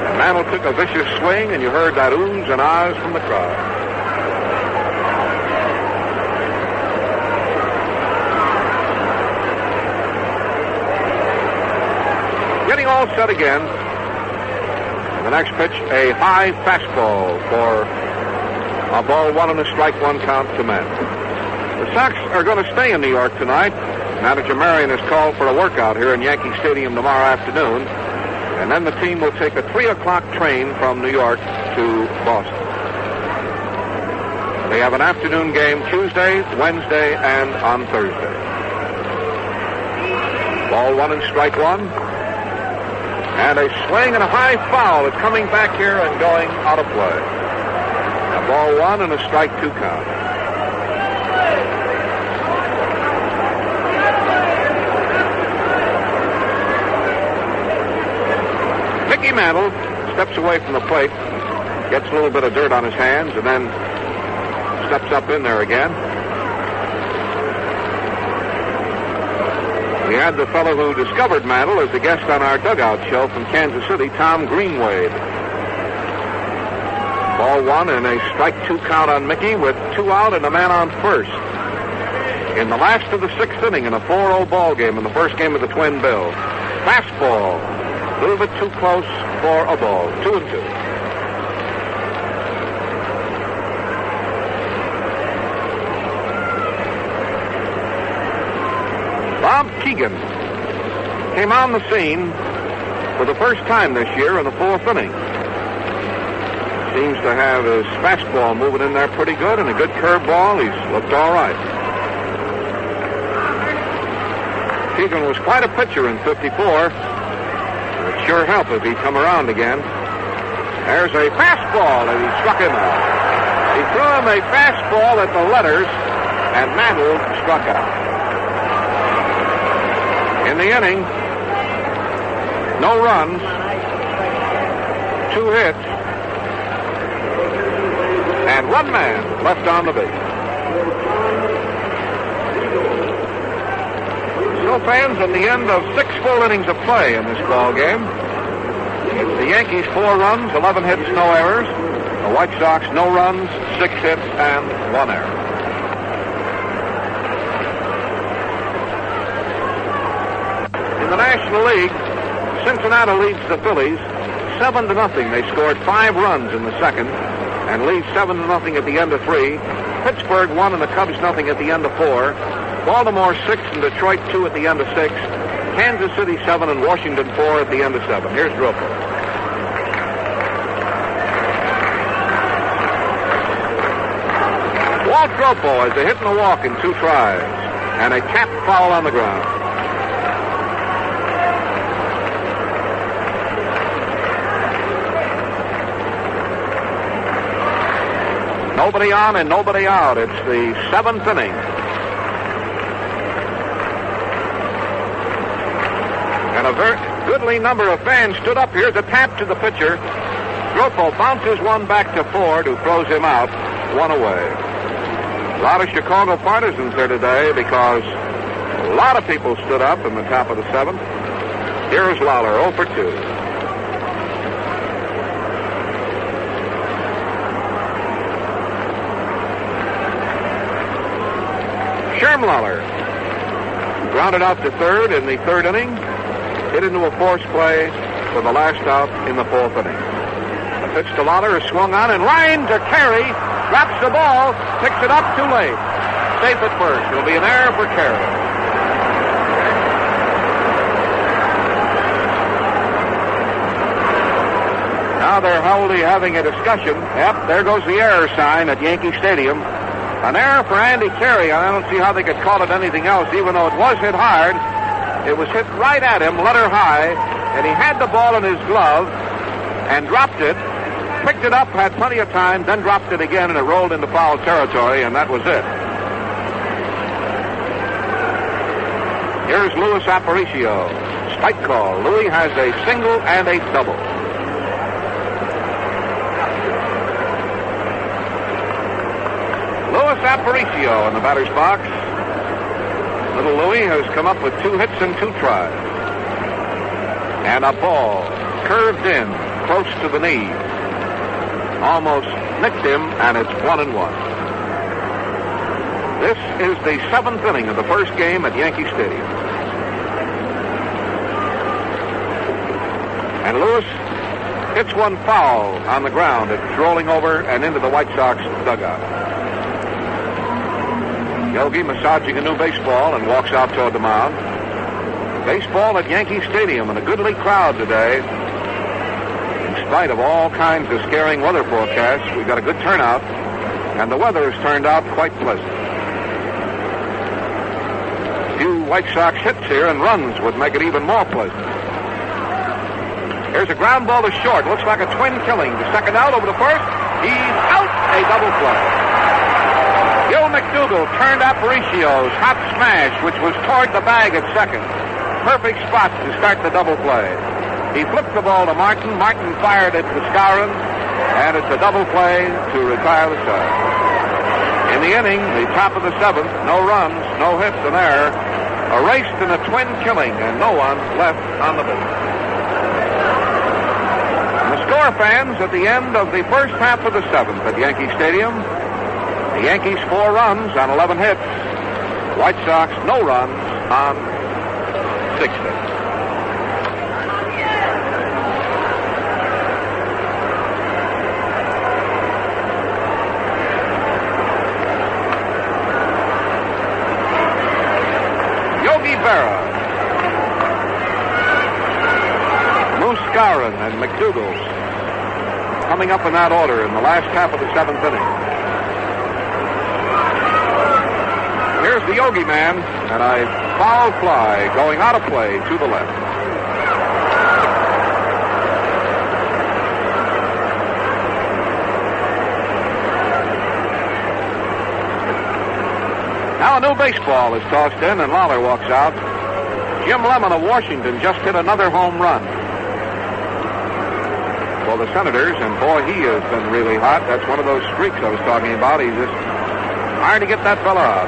S2: And Mantle took a vicious swing, and you heard that oohs and ahs from the crowd. Getting all set again. The next pitch, a high fastball for a ball 1 and a strike 1 count to Mantle. The Sox are going to stay in New York tonight. Manager Marion has called for a workout here in Yankee Stadium tomorrow afternoon. And then the team will take a 3 o'clock train from New York to Boston. They have an afternoon game Tuesday, Wednesday, and on Thursday. Ball 1 and strike 1. And a swing and a high foul. It's coming back here and going out of play. A ball 1 and a strike 2 count. Mantle steps away from the plate, gets a little bit of dirt on his hands, and then steps up in there again. We had the fellow who discovered Mantle as a guest on our dugout show from Kansas City, Tom Greenwade. Ball one and a strike 2 count on Mickey with 2 out and a man on first. In the last of the 6th inning in a 4-0 ball game in the first game of the Twin Bills. Fastball, a little bit too close for a ball. 2-2. Bob Keegan came on the scene for the first time this year in the 4th inning. Seems to have his fastball moving in there pretty good and a good curveball. He's looked all right. Keegan was quite a pitcher in 54. It would sure help if he'd come around again. There's a fastball, and he struck him out. He threw him a fastball at the letters, and Mantle struck out. In the inning, no runs, 2 hits, and 1 man left on the base. So, fans, at the end of 6 full innings of play in this ball game, it's the Yankees 4 runs, 11 hits, no errors. The White Sox, no runs, 6 hits, and 1 error. In the National League, Cincinnati leads the Phillies 7-0. They scored 5 runs in the second and lead 7-0 at the end of 3. Pittsburgh 1 and the Cubs nothing at the end of 4. Baltimore 6 and Detroit 2 at the end of 6. Kansas City 7 and Washington 4 at the end of 7. Here's Dropo. Walt Dropo has a hit and a walk in 2 tries and a tap foul on the ground. Nobody on and nobody out. It's the 7th inning. And a very goodly number of fans stood up here to tap to the pitcher. Dropo bounces one back to Ford, who throws him out, 1 away. A lot of Chicago partisans there today because a lot of people stood up in the top of the 7th. Here's Lawler, 0 for 2. Schermlauer grounded out to third in the 3rd inning. Hit into a force play for the last out in the 4th inning. The pitch to Lawler is swung on and line to Carey. Drops the ball, picks it up too late. Safe at first. It'll be an error for Carey. Now they're having a discussion. Yep, there goes the error sign at Yankee Stadium. An error for Andy Carey. I don't see how they could call it anything else, even though it was hit hard. It was hit right at him, letter high, and he had the ball in his glove and dropped it, picked it up, had plenty of time, then dropped it again, and it rolled into foul territory, and that was it. Here's Luis Aparicio. Strike call. Louis has a single and a double. Luis Aparicio in the batter's box. Little Louis has come up with 2 hits and 2 tries. And a ball curved in close to the knee. Almost nicked him, and it's 1-1. This is the 7th inning of the first game at Yankee Stadium. And Lewis hits one foul on the ground. It's rolling over and into the White Sox dugout. Yogi massaging a new baseball and walks out toward the mound. Baseball at Yankee Stadium and a goodly crowd today. In spite of all kinds of scaring weather forecasts, we've got a good turnout, and the weather has turned out quite pleasant. A few White Sox hits here and runs would make it even more pleasant. Here's a ground ball to short. Looks like a twin killing. The second out over the first. He's out. A double play. Gil McDougall turned Aparicio's hot smash, which was toward the bag at second. Perfect spot to start the double play. He flipped the ball to Martin. Martin fired it to Skowron, and it's a double play to retire the side. In the inning, the top of the seventh, no runs, no hits, an error, a race and a twin killing, and no one left on the base. And the score, fans, at the end of the first half of the seventh at Yankee Stadium, the Yankees 4 runs on 11 hits. White Sox no runs on 6 hits. Yogi Berra, Moose Skowron, and McDougall coming up in that order in the last half of the seventh inning. Here's the Yogi man, and a foul fly going out of play to the left. Now a new baseball is tossed in, and Lawler walks out. Jim Lemon of Washington just hit another home run for the Senators, and boy, he has been really hot. That's one of those streaks I was talking about. He's just hard to get that fella out.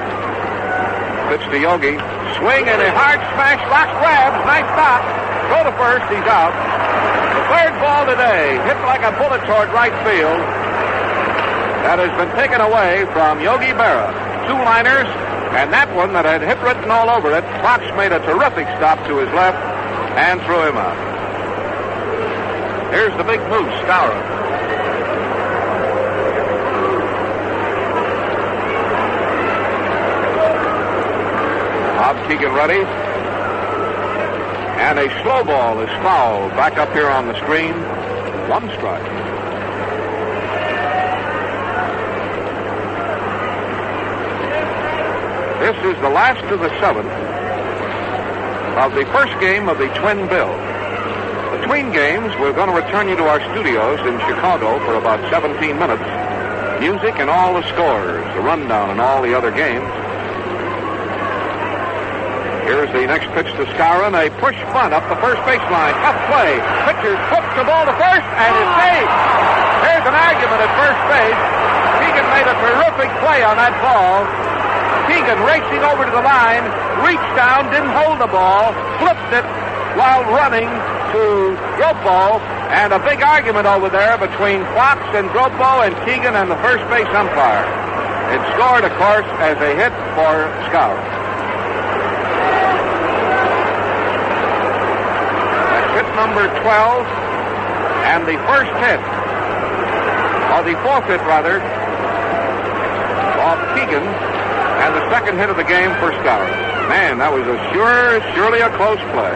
S2: Pitch to Yogi. Swing and a hard smash. Fox grabs. Nice stop. Go to first. He's out. The third ball today. Hit like a bullet toward right field. That has been taken away from Yogi Berra. 2 liners. And that one that had hit written all over it, Fox made a terrific stop to his left and threw him out. Here's the big moose, Skowron. Bob Keegan ready. And a slow ball is fouled back up here on the screen. 1 strike. This is the last of the 7th of the first game of the twin bill. Between games, we're going to return you to our studios in Chicago for about 17 minutes. Music and all the scores, the rundown and all the other games. Here's the next pitch to Skowron. A push bunt up the first baseline. Tough play. Pitcher's hooks the ball to first, and it's safe. Here's an argument at first base. Keegan made a terrific play on that ball. Keegan racing over to the line, reached down, didn't hold the ball, flipped it while running to Gropo, and a big argument over there between Fox and Gropo and Keegan and the first base umpire. It scored, of course, as a hit for Skowron. That's hit number 12, and the first hit, or the 4th hit, rather, of Keegan, and the second hit of the game for Skowron. Man, that was surely a close play.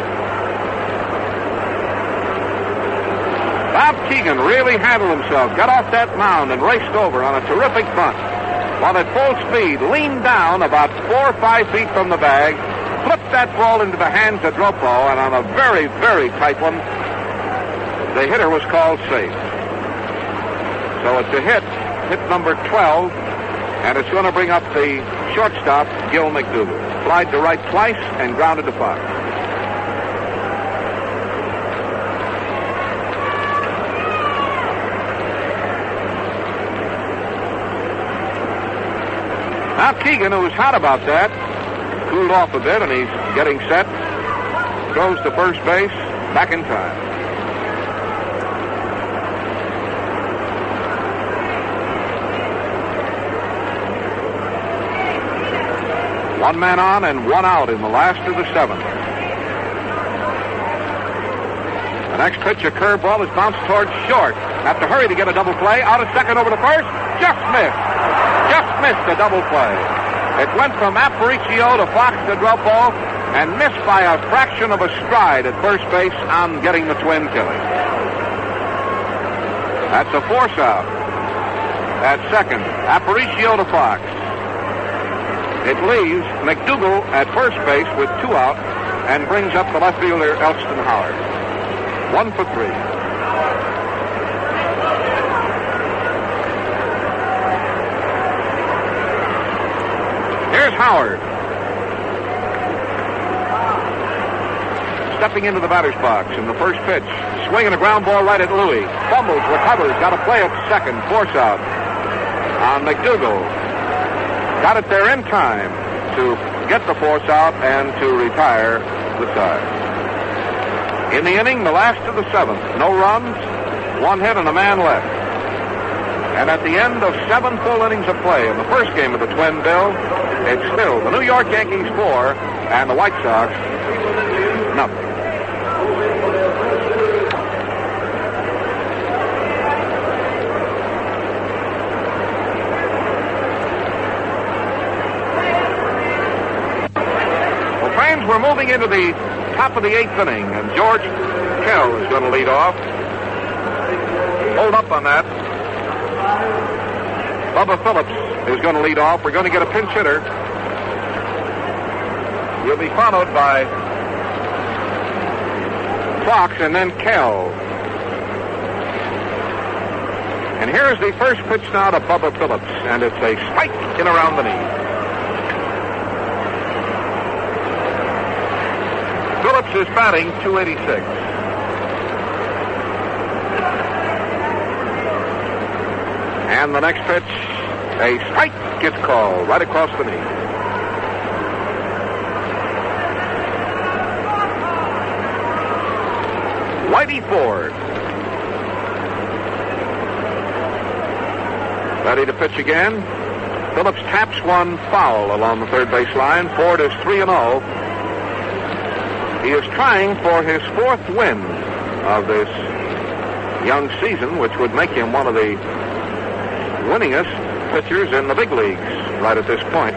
S2: Bob Keegan really handled himself, got off that mound and raced over on a terrific bunt. While at full speed, leaned down about 4 or 5 feet from the bag, flipped that ball into the hands of Gropo, and on a very, very tight one, the hitter was called safe. So it's a hit number 12, and it's going to bring up the shortstop, Gil McDougall. Flied to right twice and grounded to Fox. Now Keegan, who was hot about that, cooled off a bit, and he's getting set. Throws to first base, back in time. One man on and 1 out in the last of the 7th. The next pitch, a curveball, is bounced towards short. Have to hurry to get a double play. Out of second over to first. Just missed. Just missed a double play. It went from Aparicio to Fox to Gropo and missed by a fraction of a stride at first base on getting the twin killing. That's a force out. At second, Aparicio to Fox. It leaves McDougall at first base with 2 out and brings up the left fielder, Elston Howard. 1 for 3. Here's Howard. stepping into the batter's box in the first pitch. Swinging a ground ball right at Louis. Fumbles, recovers, got a play at second. Force out on McDougal. Got it there in time to get the force out and to retire the side. In the inning, the last of the seventh. No runs, 1 hit, and a man left. And at the end of 7 full innings of play in the first game of the twin bill, it's still the New York Yankees 4 and the White Sox nothing. Well, friends, we're moving into the top of the 8th inning, and George Kell is going to lead off. Hold up on that. Bubba Phillips is going to lead off. We're going to get a pinch hitter. He'll be followed by Fox and then Kell. And here's the first pitch now to Bubba Phillips, and it's a strike in around the knee. Phillips is batting .286. And the next pitch, a strike gets called right across the knee. Whitey Ford. Ready to pitch again. Phillips taps one foul along the third base line. Ford is 3-0. He is trying for his 4th win of this young season, which would make him one of the winningest pitchers in the big leagues right at this point.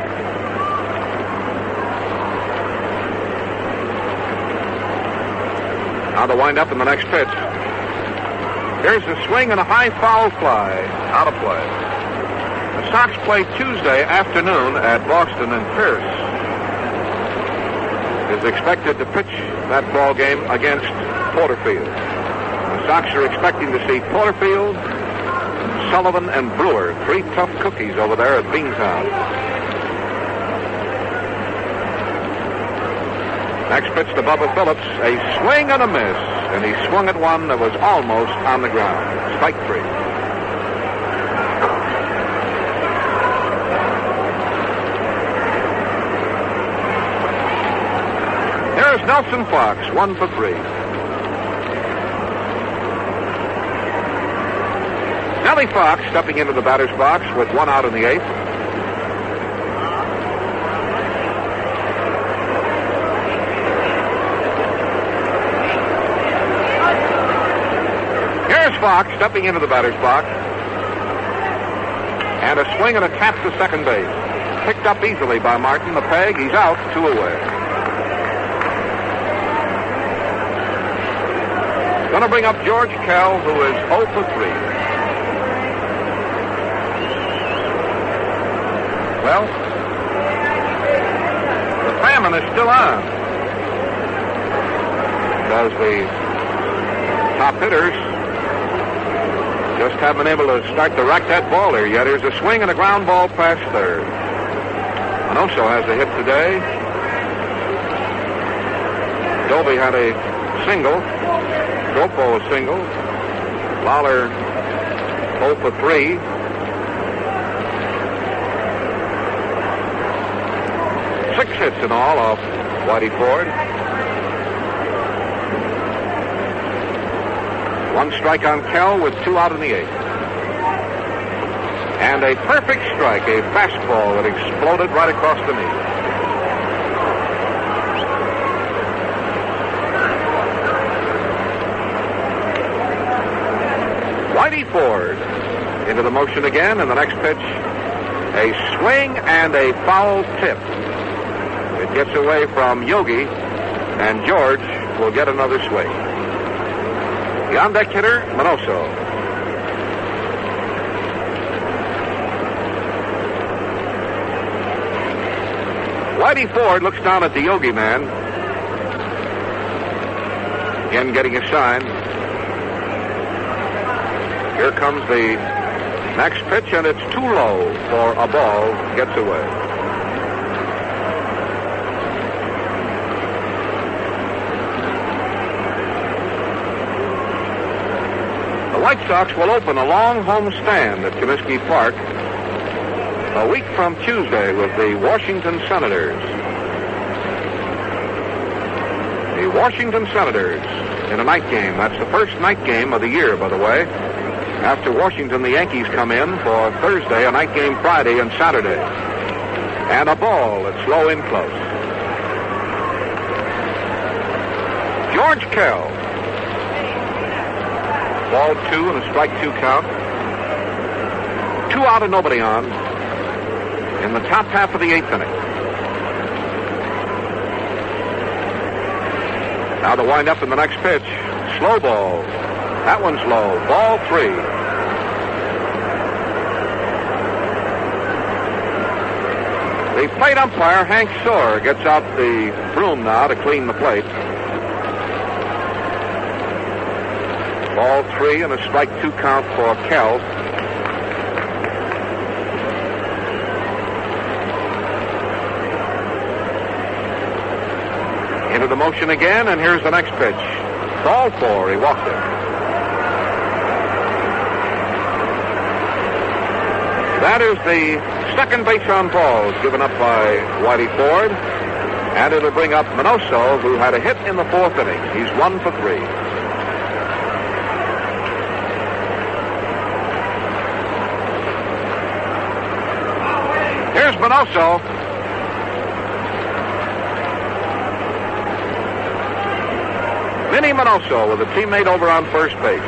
S2: Now the wind up in the next pitch. Here's the swing and a high foul fly out of play. The Sox play Tuesday afternoon at Boston, and Pierce is expected to pitch that ball game against Porterfield. The Sox are expecting to see Porterfield, Sullivan, and Brewer, 3 tough cookies over there at Beantown. Next pitch to Bubba Phillips, a swing and a miss, and he swung at one that was almost on the ground. Strike 3. Here's Nelson Fox, 1 for 3. Nellie Fox stepping into the batter's box with 1 out in the 8th. Here's Fox stepping into the batter's box. And a swing and a tap to second base. Picked up easily by Martin. The peg, he's out, 2 away. Going to bring up George Kell, who is 0 for 3. Well, the famine is still on, because the top hitters just haven't been able to start to rack that ball here yet. Here's a swing and a ground ball past third. Manoso has a hit today. Dolby had a single. Dropo a single. Lawler 0 for 3. Six hits in all off Whitey Ford. 1 strike on Kell with 2 out in the 8th. And a perfect strike, a fastball that exploded right across the knee. Whitey Ford into the motion again, and the next pitch, a swing and a foul tip. It gets away from Yogi, and George will get another swing. The on-deck hitter, Manoso. Whitey Ford looks down at the Yogi man. Again getting a sign. Here comes the next pitch, and it's too low for a ball. Gets away.
S1: White Sox will open a long homestand at Comiskey Park a week from Tuesday with the Washington Senators. The Washington Senators in a night game. That's the first night game of the year, by the way. After Washington, the Yankees come in for Thursday, a night game Friday and Saturday. And a ball that's low in close. George Kell. Ball 2 and a strike 2 count. 2 out and nobody on in the top half of the 8th inning. Now to wind up in the next pitch. Slow ball. That one's low. Ball 3. The plate umpire, Hank Soar, gets out the broom now to clean the plate. Ball 3 and a strike 2 count for Kell. Into the motion again, and here's the next pitch. Ball 4. He walked it. That is the second base on balls given up by Whitey Ford. And it'll bring up Minoso, who had a hit in the 4th inning. He's 1 for 3. Here's Minoso. Vinny Minoso with a teammate over on first base.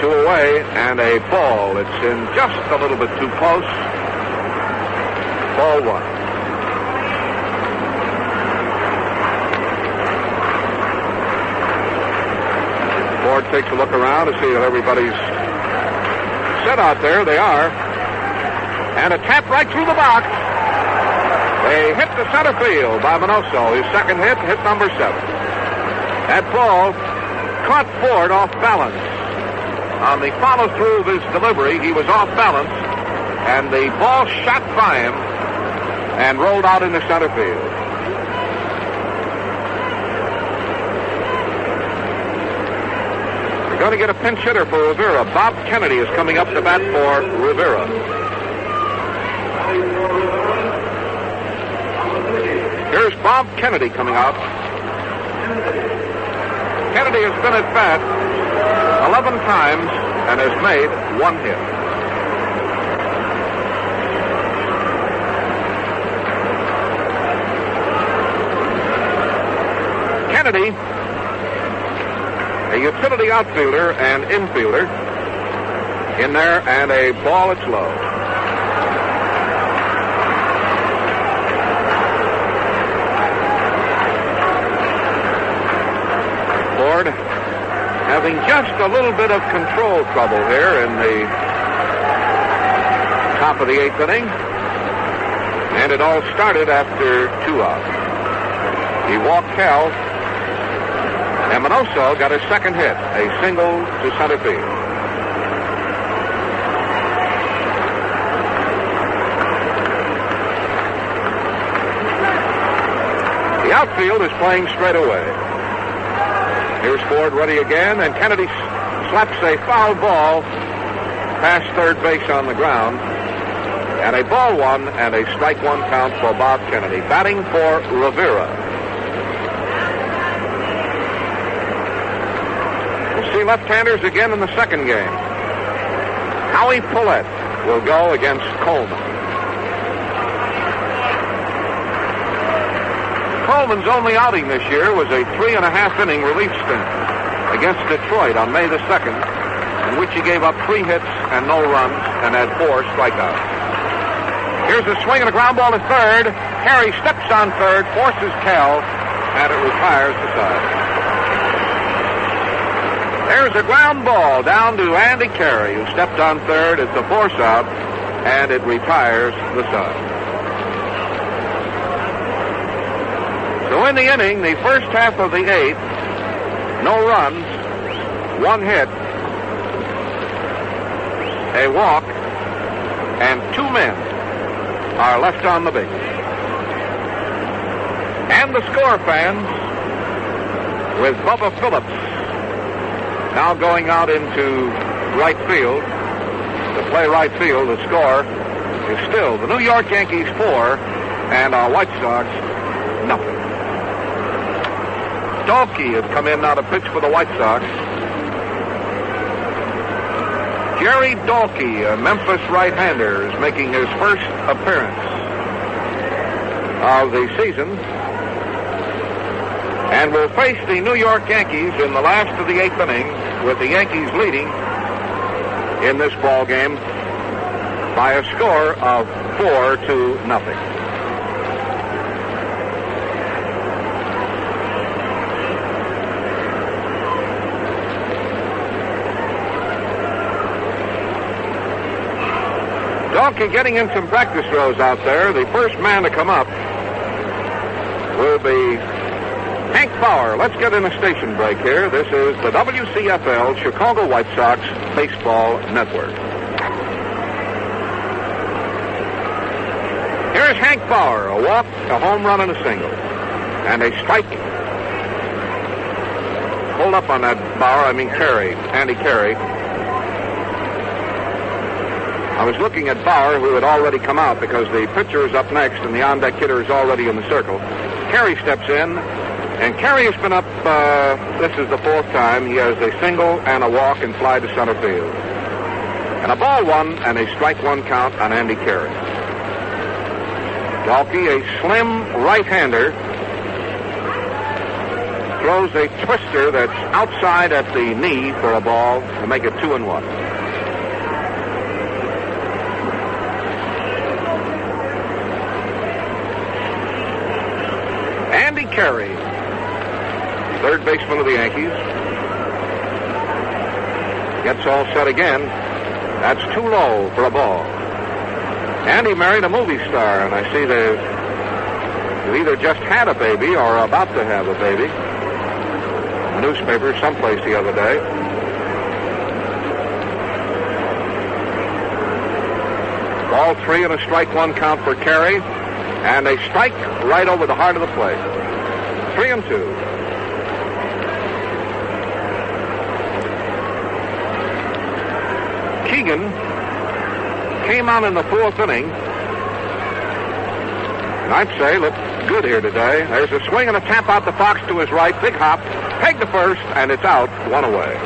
S1: 2 away and a ball. It's in just a little bit too close. Ball 1. Ford takes a look around to see that everybody's set out there. They are. And a tap right through the box. They hit the center field by Minoso. His second hit number 7. That ball caught Ford off balance. On the follow-through of his delivery, he was off balance, and the ball shot by him and rolled out into center field. We're going to get a pinch hitter for Rivera. Bob Kennedy is coming up to bat for Rivera. Here's Bob Kennedy coming out. Kennedy has been at bat 11 times and has made 1 hit. Kennedy, a utility outfielder and infielder, in there, and a ball that's low. Ford having just a little bit of control trouble here in the top of the 8th inning. And it all started after 2 outs. He walked Kell, and Minoso got his second hit, a single to center field. The outfield is playing straight away. Here's Ford ready again, and Kennedy slaps a foul ball past third base on the ground. And a ball 1 and a strike 1 count for Bob Kennedy. Batting for Rivera. We'll see left-handers again in the second game. Howie Pollett will go against Coleman. Coleman's only outing this year was a 3.5-inning relief stint against Detroit on May the 2nd, in which he gave up 3 hits and no runs and had 4 strikeouts. Here's a swing and a ground ball to third. Harry steps on third, forces Kell, and it retires the side. There's a ground ball down to Andy Carey, who stepped on third. It's a force out, and it retires the side. So in the inning, the first half of the 8th, no runs, 1 hit, a walk, and 2 men are left on the base. And the score, fans, with Bubba Phillips
S2: Now going out into right field to play right field. The score is still the New York Yankees 4 and our White Sox nothing. Dalkey has come in now to pitch for the White Sox. Jerry Dalkey, a Memphis right-hander, is making his first appearance of the season and will face the New York Yankees in the last of the 8th inning, with the Yankees leading in this ball game by a score of 4-0. Dalkey getting in some practice throws out there. The first man to come up will be Hank Bauer. Let's get in a station break here. This is the WCFL Chicago White Sox Baseball Network. Here's Hank Bauer, a walk, a home run, and a single. And a strike. Hold up on that, Bauer. I mean Carey. Andy Carey. I was looking at Bauer, who had already come out because the pitcher is up next and the on-deck hitter is already in the circle. Carey steps in, and Carey has been up, this is the 4th time. He has a single and a walk and fly to center field. And a ball 1 and a strike 1 count on Andy Carey. Dalkey, a slim right-hander, throws a twister that's outside at the knee for a ball to make it 2-1. Andy Carey, third baseman of the Yankees, gets all set again. That's too low for a ball. Andy married a movie star, and I see they've either just had a baby or are about to have a baby. In the newspaper someplace the other day. Ball 3 and a strike 1 count for Carey. And a strike right over the heart of the plate. 3-2. Keegan came on in the 4th inning. And I'd say looked good here today. There's a swing and a tap out the Fox to his right. Big hop. Peg to first, and it's out. 1 away.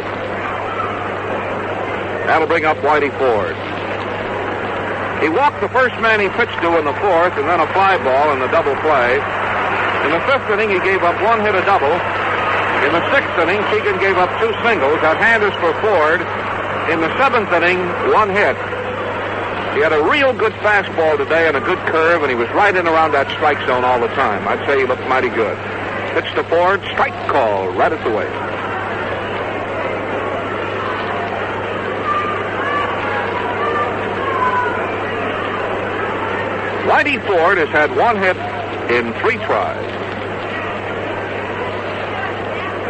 S2: That'll bring up Whitey Ford. He walked the first man he pitched to in the 4th, and then a fly ball in the double play. In the 5th inning, he gave up 1 hit, a double. In the 6th inning, Keegan gave up 2 singles. That hand is for Ford. In the 7th inning, 1 hit. He had a real good fastball today and a good curve, and he was right in around that strike zone all the time. I'd say he looked mighty good. Pitch to Ford, strike call right at the waist. Whitey Ford has had 1 hit in 3 tries.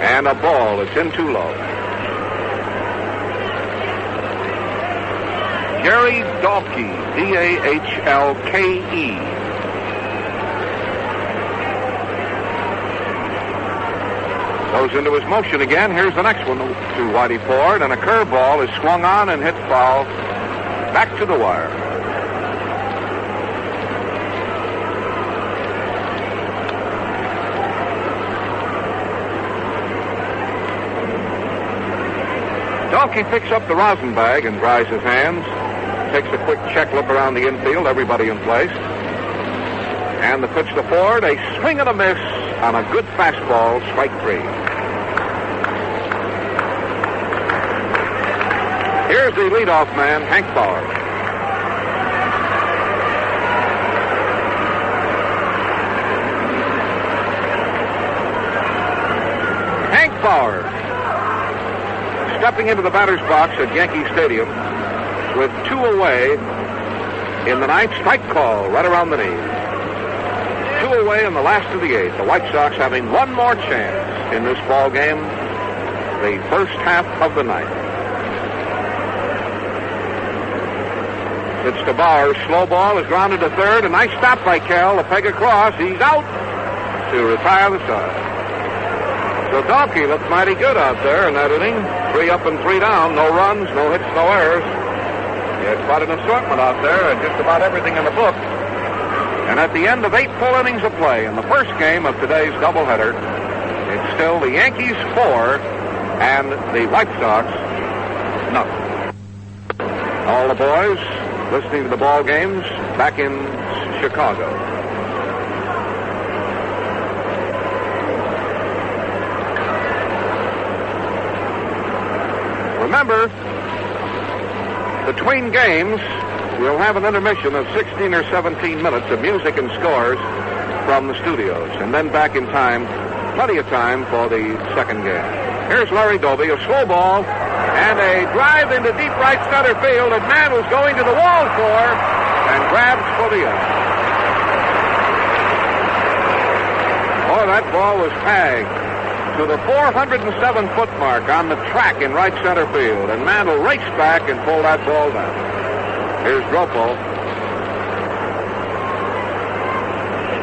S2: And a ball that's in too low. Jerry Dalkey, D-A-H-L-K-E. Goes into his motion again. Here's the next one to Whitey Ford. And a curveball is swung on and hit foul back to the wire. Dalkey picks up the rosin bag and dries his hands. Takes a quick check look around the infield. Everybody in place. And the pitch to Ford. A swing and a miss on a good fastball. Strike 3. Here's the leadoff man, Hank Bauer. Hank Bauer, stepping into the batter's box at Yankee Stadium with 2 away in the 9th. Strike call right around the knee. 2 away in the last of the 8th. The White Sox having 1 more chance in this ball game, the first half of the 9th. It's to Bauer. Slow ball is grounded to third. A nice stop by Kell. A peg across. He's out to retire the side. So Dalkey looked mighty good out there in that inning. 3 up and 3 down. No runs, no hits, no errors. He had quite an assortment out there and just about everything in the book. And at the end of 8 full innings of play in the first game of today's doubleheader, it's still the Yankees 4 and the White Sox nothing. All the boys listening to the ball games back in Chicago. Remember, between games, we'll have an intermission of 16 or 17 minutes of music and scores from the studios. And then back in time, plenty of time for the second game. Here's Larry Doby, a slow ball, and a drive into deep right center field. And man was going to the wall for and grabs for the out. Oh, that ball was tagged to the 407-foot mark on the track in right center field. And Mantle raced back and pulled that ball down. Here's Dropo.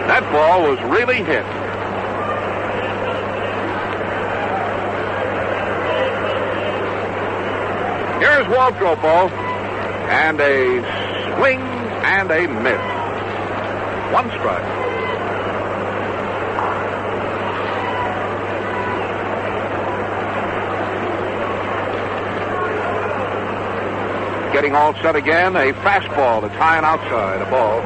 S2: That ball was really hit. Here's Walt Dropo, and a swing and a miss. 1 strike. Getting all set again, a fastball that's high and outside, a ball.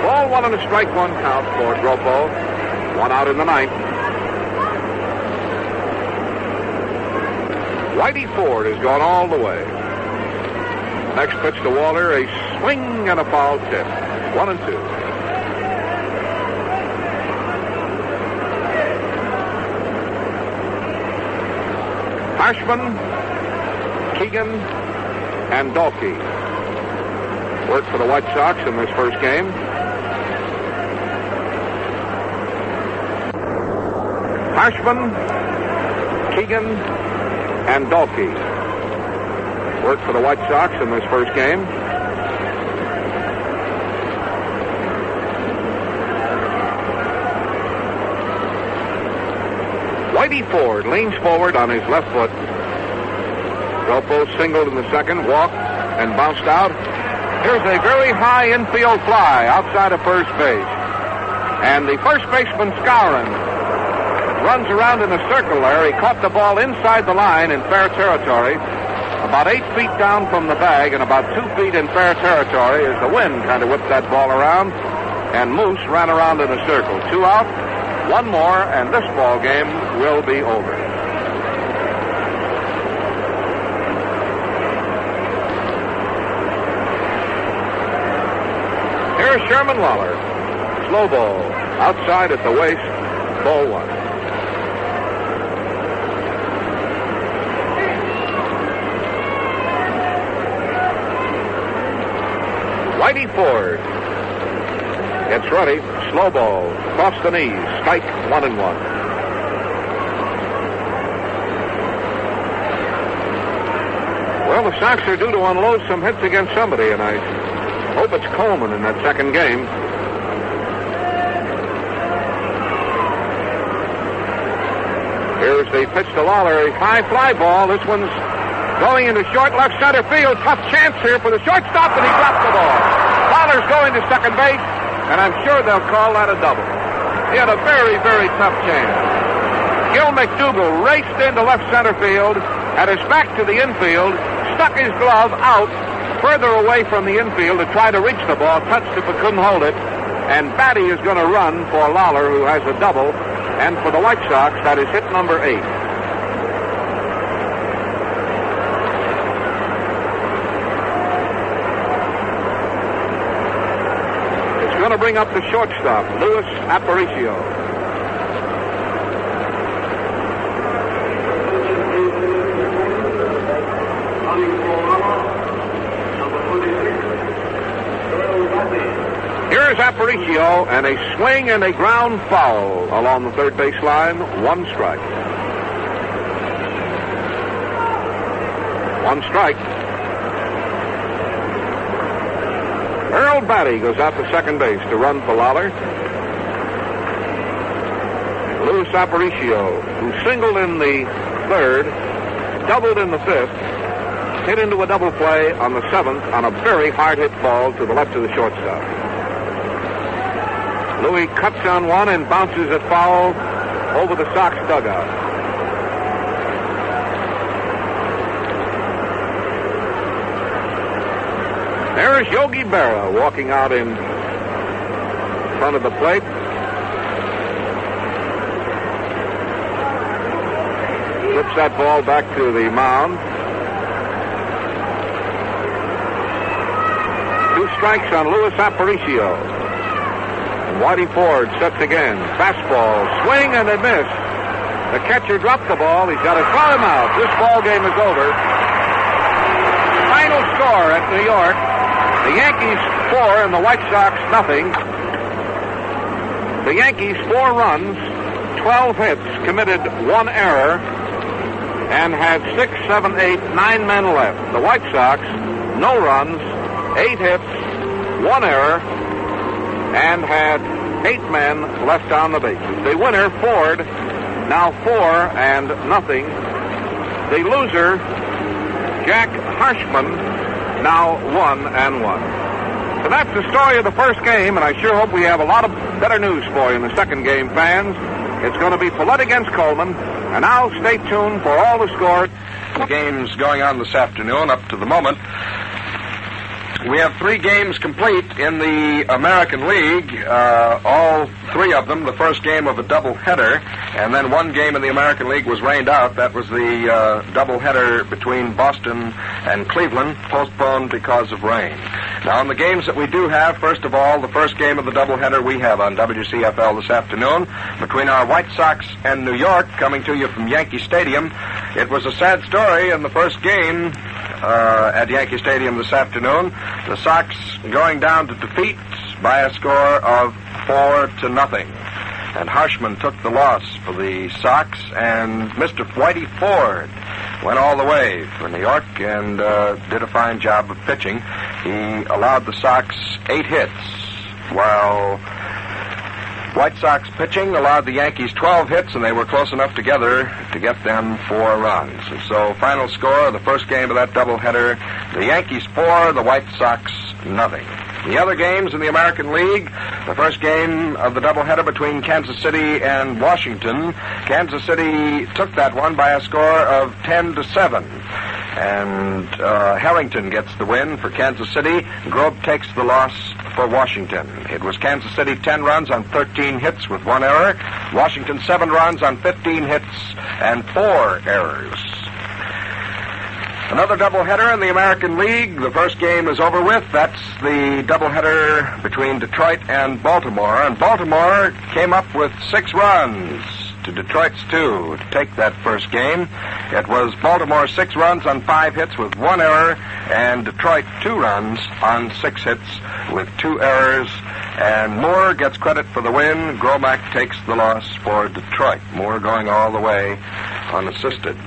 S2: Ball 1 and a strike 1 count for Dropo. 1 out in the 9th. Whitey Ford has gone all the way. Next pitch to Waller, a swing and a foul tip. 1 and 2. Harshman, Keegan, and Dalkey worked for the White Sox in this first game. Harshman, Keegan, and Dalkey worked for the White Sox in this first game. Whitey Ford leans forward on his left foot. Dropo singled in the second, walked, and bounced out. Here's a very high infield fly outside of first base. And the first baseman, Skowron, runs around in a circle there. He caught the ball inside the line in fair territory, about 8 feet down from the bag and about 2 feet in fair territory as the wind kind of whipped that ball around. And Moose ran around in a circle. 2 out. 1 more, and this ball game will be over. Here's Sherman Lawler. Slow ball. Outside at the waist. Ball 1. Whitey Ford gets ready. Slow ball. Across the knees. Strike 1 and 1. Well, the Sox are due to unload some hits against somebody, and I hope it's Coleman in that second game. Here's the pitch to Lawler. A high fly ball. This one's going into short left center field. Tough chance here for the shortstop, and he dropped the ball. Lawler's going to second base, and I'm sure they'll call that a double. He had a very, very tough chance. Gil McDougall raced into left center field, had his back to the infield, stuck his glove out further away from the infield to try to reach the ball, touched it but couldn't hold it, and Batty is going to run for Lawler, who has a double, and for the White Sox, that is hit number 8. It's going to bring up the shortstop, Luis Aparicio. Here's Aparicio, and a swing and a ground foul along the third base line. 1 strike. 1 strike. Earl Batty goes out to second base to run for Lawler. Louis Aparicio, who singled in the third, doubled in the fifth, hit into a double play on the seventh on a very hard-hit ball to the left of the shortstop. Louis cuts on one and bounces it foul over the Sox dugout. There's Yogi Berra walking out in front of the plate. Flips that ball back to the mound. 2 strikes on Louis Aparicio. And Whitey Ford sets again. Fastball, swing and a miss. The catcher dropped the ball. He's got to throw him out. This ball game is over. Final score at New York. The Yankees 4 and the White Sox nothing. The Yankees 4 runs, 12 hits, committed 1 error, and had 6, 7, 8, 9 men left. The White Sox, no runs, 8 hits, 1 error, and had 8 men left on the bases. The winner, Ford, now 4 and nothing. The loser, Jack Harshman, now 1 and 1. So that's the story of the first game, and I sure hope we have a lot of better news for you in the second game, fans. It's going to be Follett against Coleman, and now stay tuned for all the scores.
S3: The games going on this afternoon up to the moment. We have 3 games complete in the American League, all 3 of them, the first game of a doubleheader, and then 1 game in the American League was rained out. That was the doubleheader between Boston and Cleveland, postponed because of rain. Now, in the games that we do have, first of all, the first game of the doubleheader we have on WCFL this afternoon between our White Sox and New York, coming to you from Yankee Stadium. It was a sad story in the first game at Yankee Stadium this afternoon. The Sox going down to defeat by a score of 4-0. And Harshman took the loss for the Sox, and Mr. Whitey Ford went all the way for New York and did a fine job of pitching. He allowed the Sox 8 hits, while White Sox pitching allowed the Yankees 12 hits, and they were close enough together to get them 4 runs. And so, final score of the first game of that doubleheader, the Yankees 4, the White Sox nothing. The other games in the American League, the first game of the doubleheader between Kansas City and Washington. Kansas City took that one by a score of 10-7. And Harrington gets the win for Kansas City. Grobe takes the loss for Washington. It was Kansas City 10 runs on 13 hits with 1 error. Washington 7 runs on 15 hits and 4 errors. Another doubleheader in the American League. The first game is over with. That's the doubleheader between Detroit and Baltimore. And Baltimore came up with 6 runs to Detroit's 2 to take that first game. It was Baltimore 6 runs on 5 hits with 1 error, and Detroit 2 runs on 6 hits with 2 errors. And Moore gets credit for the win. Gromack takes the loss for Detroit. Moore going all the way unassisted.